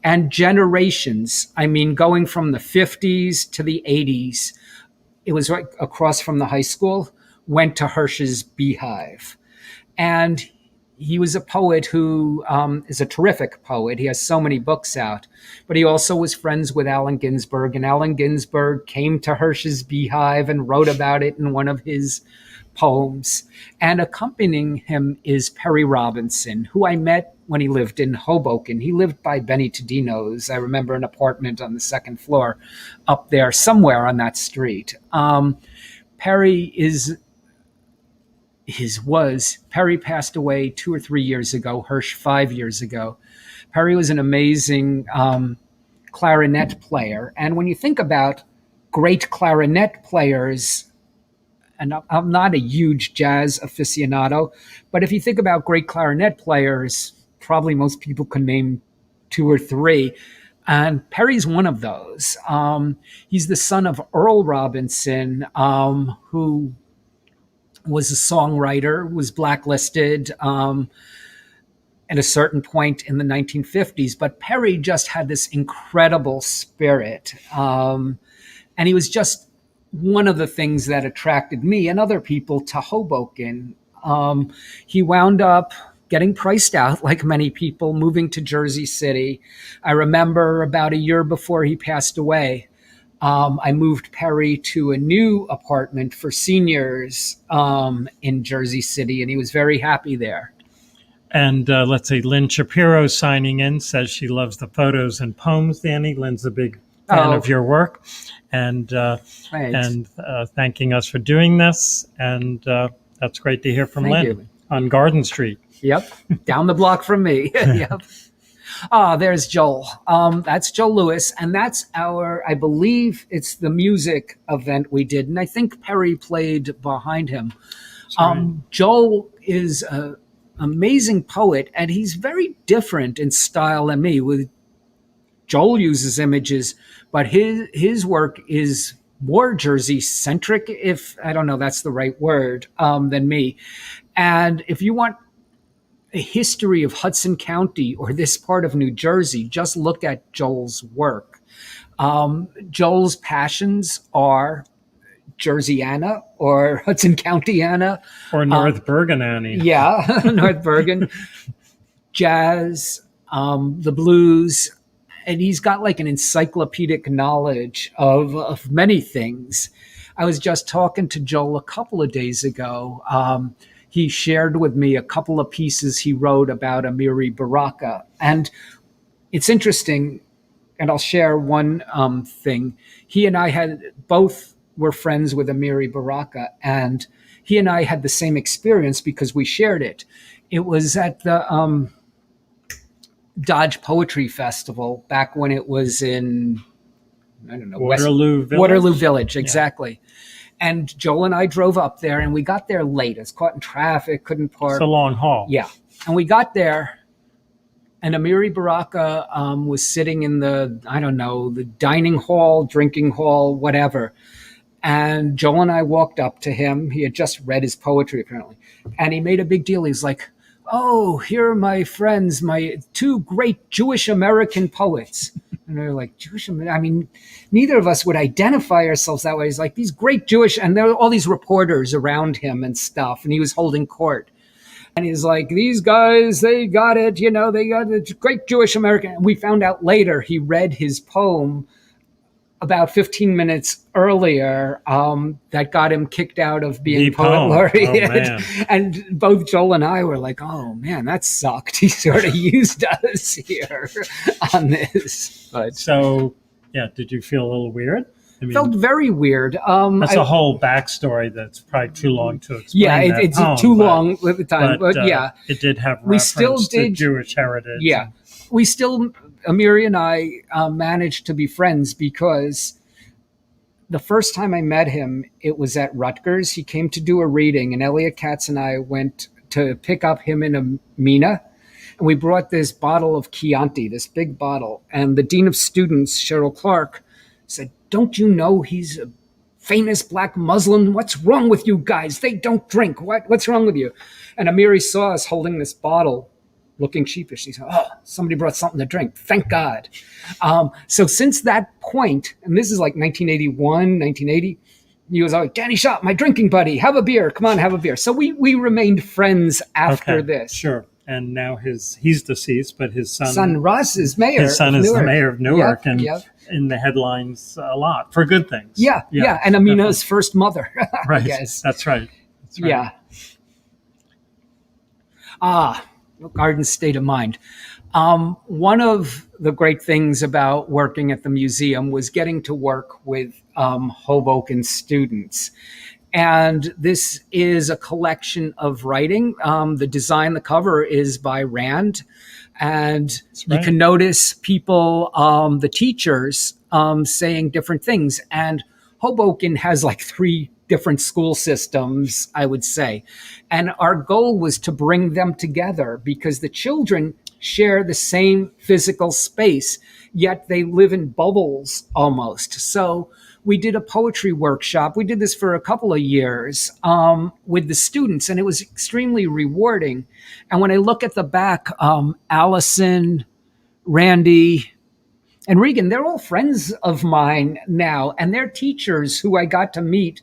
And generations, I mean, going from the 50s to the 80s, it was right across from the high school, went to Hirsch's Beehive. And he was a poet who is a terrific poet. He has so many books out, but he also was friends with Allen Ginsberg, and Allen Ginsberg came to Hirsch's Beehive and wrote about it in one of his poems. And accompanying him is Perry Robinson, who I met when he lived in Hoboken. He lived by Benny Tadino's. I remember an apartment on the second floor up there somewhere on that street. Perry Perry passed away 2 or 3 years ago, Hirsch 5 years ago. Perry was an amazing clarinet player. And when you think about great clarinet players, and I'm not a huge jazz aficionado, but if you think about great clarinet players, probably most people can name 2 or 3. And Perry's one of those. He's the son of Earl Robinson, who was a songwriter, was blacklisted at a certain point in the 1950s. But Perry just had this incredible spirit. And he was just one of the things that attracted me and other people to Hoboken. He wound up getting priced out, like many people, moving to Jersey City. I remember about a year before he passed away, I moved Perry to a new apartment for seniors in Jersey City, and he was very happy there. And let's see, Lynn Shapiro signing in says she loves the photos and poems, Danny. Lynn's a big fan of your work, and thanking us for doing this. And that's great to hear from Thank Lynn you. On Garden Street. Yep, down the block from me. Yep. There's Joel. That's Joel Lewis, and that's I believe it's the music event we did, and I think Perry played behind him. Joel is amazing poet, and he's very different in style than me. With Joel uses images, but his work is more Jersey centric, if I don't know that's the right word, than me. And if you want a history of Hudson County or this part of New Jersey, just look at Joel's work. Joel's passions are Jerseyana or Hudson Countyana. Or North Bergen-Annie. Yeah, North Bergen. Jazz, the blues. And he's got like an encyclopedic knowledge of many things. I was just talking to Joel a couple of days ago. He shared with me a couple of pieces he wrote about Amiri Baraka. And it's interesting, and I'll share one thing. He and I both were friends with Amiri Baraka, and he and I had the same experience because we shared it. It was at the Dodge Poetry Festival back when it was in, I don't know, Waterloo Village, exactly. Yeah. And Joel and I drove up there, and we got there late. It's caught in traffic, couldn't park. It's a long haul. Yeah. And we got there, and Amiri Baraka was sitting in the, I don't know, the dining hall, drinking hall, whatever. And Joel and I walked up to him. He had just read his poetry, apparently. And he made a big deal. He's like, "Oh, here are my friends, my two great Jewish American poets." And they're like, Jewish American? I mean, neither of us would identify ourselves that way. He's like, these great Jewish, and there were all these reporters around him and stuff, and he was holding court. And he's like, these guys, they got it, they got it, great Jewish American. And we found out later he read his poem about 15 minutes earlier that got him kicked out of being poet laureate. Oh, and both Joel and I were like, oh man, that sucked. He sort of used us here on this. But so, yeah, did you feel a little weird? I mean, felt very weird. That's a whole backstory that's probably too long to explain. Yeah, it's too long at the time. But yeah, it did have reference to Jewish heritage. Yeah, we still, Amiri and I managed to be friends because the first time I met him, it was at Rutgers. He came to do a reading, and Elliot Katz and I went to pick up him in Amina. And we brought this bottle of Chianti, this big bottle. And the dean of students, Cheryl Clark, said, "Don't you know he's a famous black Muslim? What's wrong with you guys? They don't drink. What's wrong with you?" And Amiri saw us holding this bottle, looking sheepish. He said, "Oh, somebody brought something to drink. Thank God." So since that point, and this is like 1981, 1980, he was like, "Danny Shop, my drinking buddy. Have a beer. Come on, have a beer." So we remained friends after this. Sure. And now he's deceased, but his son Russ is mayor. His son is the mayor of Newark, and in the headlines a lot for good things. Yeah. And Amina's first mother. Right. I guess. That's right. Yeah. Garden state of mind. One of the great things about working at the museum was getting to work with Hoboken students. And this is a collection of writing. The design, the cover is by Rand. And you can notice people, the teachers, saying different things. And Hoboken has like 3 different school systems, I would say. And our goal was to bring them together because the children share the same physical space, yet they live in bubbles almost. So we did a poetry workshop. We did this for a couple of years with the students, and it was extremely rewarding. And when I look at the back, Allison, Randy, and Regan, they're all friends of mine now, and they're teachers who I got to meet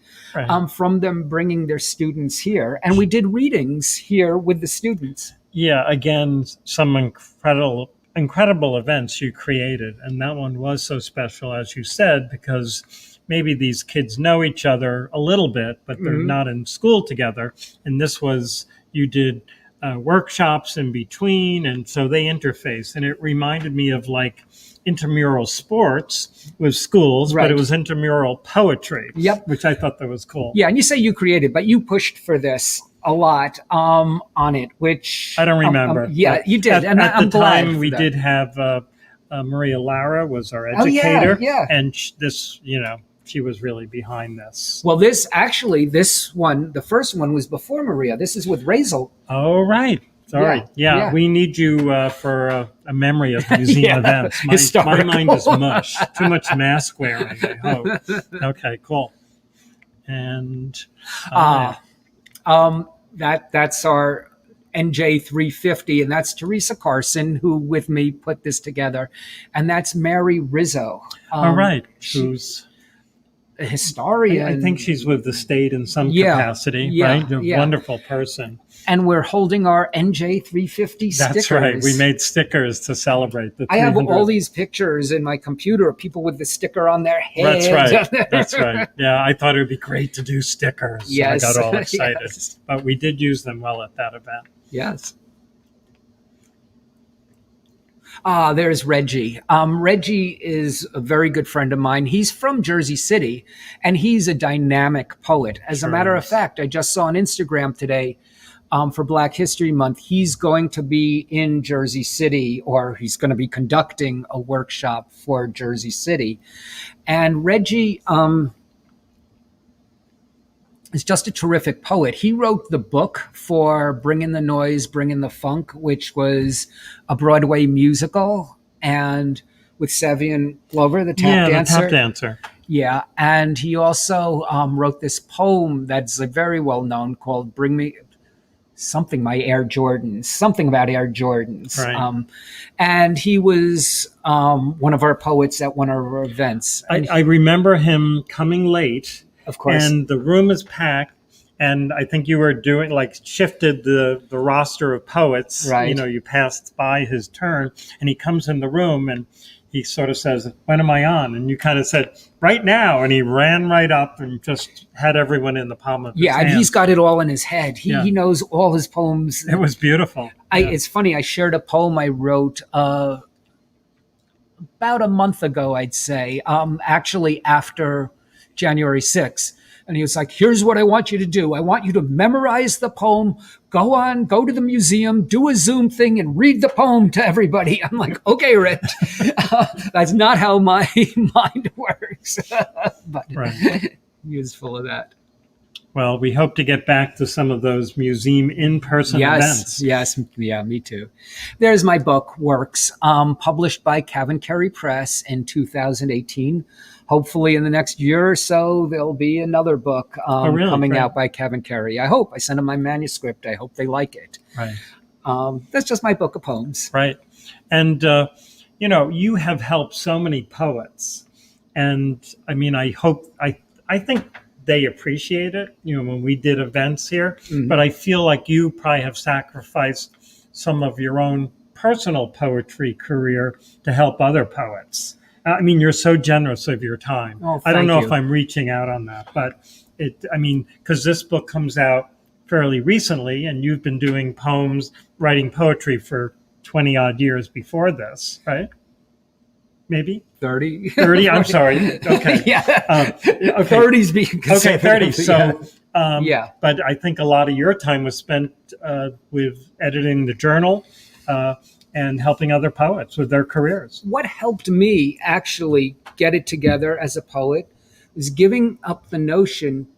from them bringing their students here. And we did readings here with the students. Yeah, again, some incredible events you created. And that one was so special, as you said, because maybe these kids know each other a little bit, but they're not in school together. And this was, you did workshops in between, and so they interface. And it reminded me of like intramural sports with schools, but it was intramural poetry, which I thought that was cool. Yeah, and you say you created, but you pushed for this a lot on it, which I don't remember. Yeah, you did, and at I'm the glad time we did have Maria Lara was our educator, and this, she was really behind this. Well, this one, the first one was before Maria. This is with Razel. Oh, right. Sorry. Yeah, we need you for a memory of museum events. My mind is mush. Too much mask wearing, I hope. Okay, cool. And that's our NJ350, and that's Teresa Carson, who with me put this together, and that's Mary Rizzo. All right, who's a historian. I think she's with the state in some capacity, right? A wonderful person. And we're holding our NJ350 stickers. That's right. We made stickers to celebrate the 300th. I have all these pictures in my computer of people with the sticker on their head. That's right. That's right. Yeah, I thought it would be great to do stickers. Yes. So I got all excited. Yes. But we did use them well at that event. Yes. There's Reggie. Reggie is a very good friend of mine. He's from Jersey City, and he's a dynamic poet. As a matter of fact, I just saw on Instagram today, for Black History Month, he's going to be in Jersey City, or he's going to be conducting a workshop for Jersey City. And Reggie is just a terrific poet. He wrote the book for Bring in the Noise, Bring in the Funk, which was a Broadway musical, and with Savion Glover, the tap dancer. The tap dancer. Yeah, and he also wrote this poem that's very well known called "Bring Me Something My Air Jordans," something about Air Jordans. Right. And he was one of our poets at one of our events. I remember him coming late. Of course. And the room is packed. And I think you were doing shifted the roster of poets. Right. You know, you passed by his turn, and he comes in the room and he sort of says, "When am I on?" And you kind of said, "Right now." And he ran right up and just had everyone in the palm of his hand. And he's got it all in his head. He knows all his poems. It was beautiful. It's funny. I shared a poem I wrote about a month ago, I'd say, actually after January 6th. And he was like, "Here's what I want you to do. I want you to memorize the poem, go to the museum, do a Zoom thing, and read the poem to everybody." I'm like, "Okay, Rich." That's not how my mind works. But he was full of that. Well, we hope to get back to some of those museum in-person events. Yes, yeah, me too. There's my book, Works, published by Carey Press in 2018. Hopefully in the next year or so, there'll be another book coming out by Carey. I hope. I sent them my manuscript. I hope they like it. Right. That's just my book of poems. Right. And, you have helped so many poets. And, I mean, I think they appreciate it, when we did events here. Mm-hmm. But I feel like you probably have sacrificed some of your own personal poetry career to help other poets. I mean, you're so generous of your time. Oh, I don't know if I'm reaching out on that, but because this book comes out fairly recently, and you've been doing writing poetry for 20 odd years before this, right? Maybe 30. 30. I'm sorry. Okay. Yeah. 30's being okay. 30. So, But I think a lot of your time was spent with editing the journal. And helping other poets with their careers. What helped me actually get it together as a poet was giving up the notion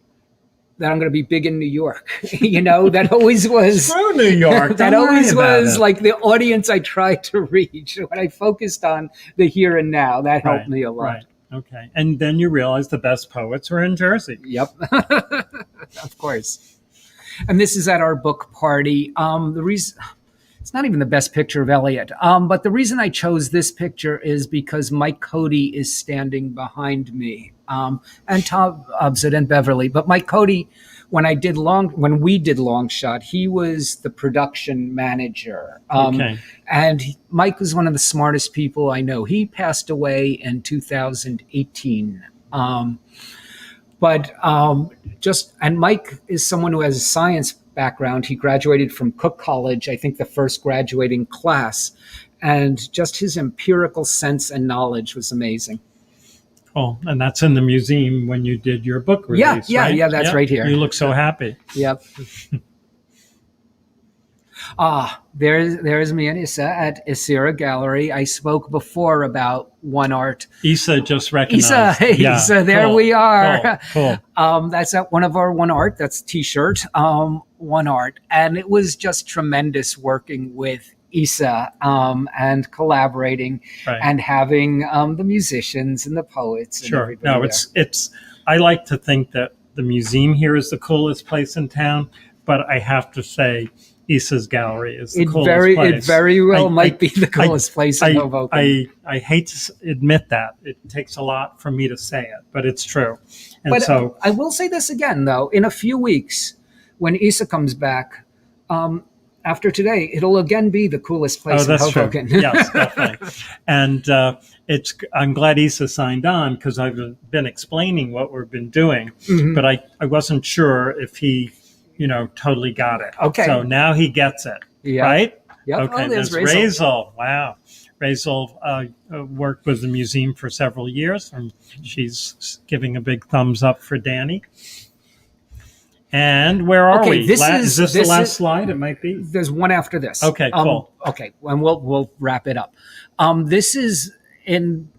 that I'm going to be big in New York. That always was. Screw New York. That always was like the audience I tried to reach. When I focused on the here and now, that helped me a lot. Right. Okay. And then you realized the best poets are in Jersey. Yep. Of course. And this is at our book party. The reason. It's not even the best picture of Elliot. But the reason I chose this picture is because Mike Cody is standing behind me, and Tom Ubsett and Beverly. But Mike Cody, when we did Long Shot, he was the production manager. And Mike was one of the smartest people I know. He passed away in 2018. And Mike is someone who has a science background. He graduated from Cook College, I think the first graduating class, and just his empirical sense and knowledge was amazing. Oh, and that's in the museum when you did your book release, right? Yeah, that's right here. You look so happy. Yep. There's me and Issa at Isira Gallery. I spoke before about One Art. Issa just recognized. Issa, hey, Yeah, Issa, there cool, we are. Cool. That's at one of our One Art. That's T-shirt. One Art, and it was just tremendous working with Issa and collaborating and having the musicians and the poets. And sure. No, there. it's. I like to think that the museum here is the coolest place in town, but I have to say, Issa's gallery is the coolest place. It very well might be the coolest place in Hoboken. I hate to admit that. It takes a lot for me to say it, but it's true. And but so I will say this again, though. In a few weeks, when Issa comes back, after today, it'll again be the coolest place in Hoboken. True. Yes, definitely. And I'm glad Issa signed on because I've been explaining what we've been doing, but I wasn't sure if he, totally got it. Okay. So now he gets it, right? Yep. Okay, there's Razel. Wow. Razel worked with the museum for several years, and she's giving a big thumbs up for Danny. And where are we? Is this the last slide? It might be. There's one after this. Okay, cool. Okay, and we'll wrap it up. This is in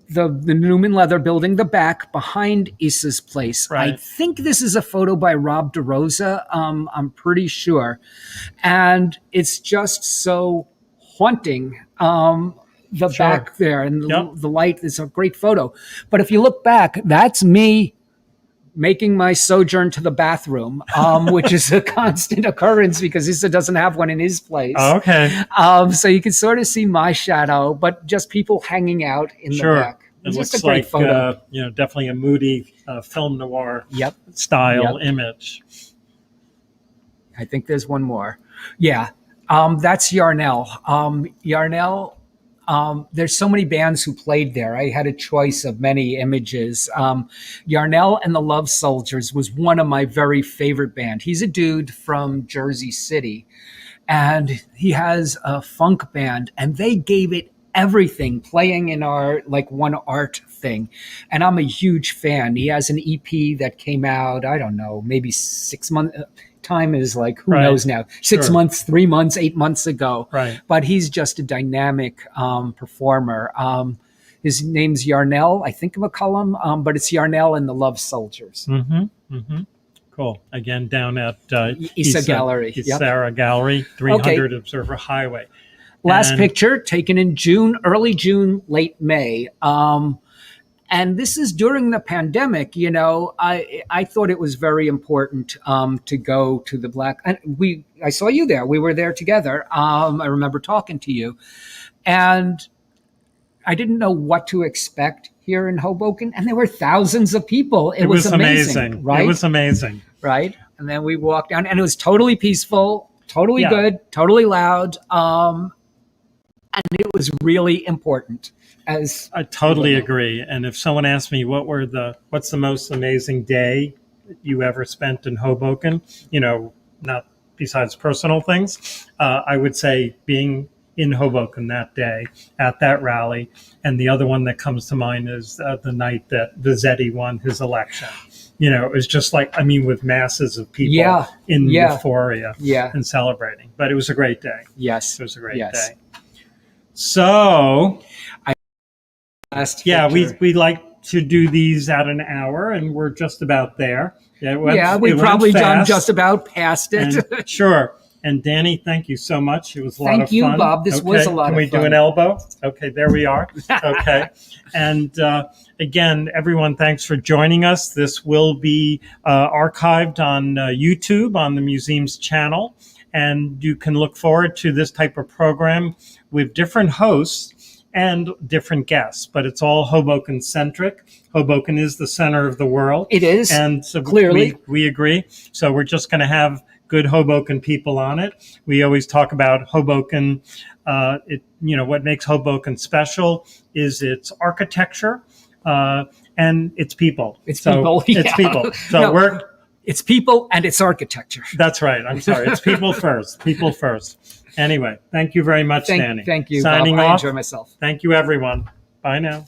the Newman Leather Building, the back behind Issa's place. Right. I think this is a photo by Rob DeRosa. I'm pretty sure, and it's just so haunting. Back there and the light is a great photo. But if you look back, that's me making my sojourn to the bathroom, which is a constant occurrence because Issa doesn't have one in his place. Oh, okay. So you can sort of see my shadow, but just people hanging out in the back. It looks just a great photo. Definitely a moody film noir style image. I think there's one more. Yeah. That's Yarnell. Yarnell, there's so many bands who played there. I had a choice of many images. Yarnell and the Love Soldiers was one of my very favorite band. He's a dude from Jersey City, and he has a funk band, and they gave it everything, playing in our One Art thing. And I'm a huge fan. He has an EP that came out, I don't know, maybe 6 months. Time is who knows now, 6 months, 3 months, 8 months ago. Right. But he's just a dynamic performer. His name's Yarnell, I think McCullum, but it's Yarnell and the Love Soldiers. Cool. Again, down at Issa Gallery. Sarah Gallery, 300 Observer Highway. Last picture taken in early June, late May. And this is during the pandemic. I thought it was very important to go to the Black. And I saw you there. We were there together. I remember talking to you, and I didn't know what to expect here in Hoboken. And there were thousands of people. It was amazing, right? It was amazing, right? And then we walked down, and it was totally peaceful, totally good, totally loud, and it was really important. I totally agree. And if someone asked me what's the most amazing day you ever spent in Hoboken, not besides personal things, I would say being in Hoboken that day at that rally. And the other one that comes to mind is the night that Vizzetti won his election. It was just with masses of people in euphoria and celebrating. But it was a great day. Yes. It was a great day. So... we like to do these at an hour, and we're just about there. We've probably done just about past it. And, sure. And Danny, thank you so much. It was a lot of fun. Thank you, Bob. This was a lot of fun. Can we do an elbow? Okay, there we are. Okay. And again, everyone, thanks for joining us. This will be archived on YouTube on the museum's channel, and you can look forward to this type of program with different hosts and different guests, but it's all Hoboken centric. Hoboken is the center of the world. It is. And so clearly we agree. So we're just going to have good Hoboken people on it. We always talk about Hoboken. What makes Hoboken special is its architecture and its people. It's people. It's people. So it's people and it's architecture. That's right. I'm sorry. It's people first. People first. Anyway, thank you very much, Danny. Thank you, Signing Bob. off. I enjoy myself. Thank you, everyone. Bye now.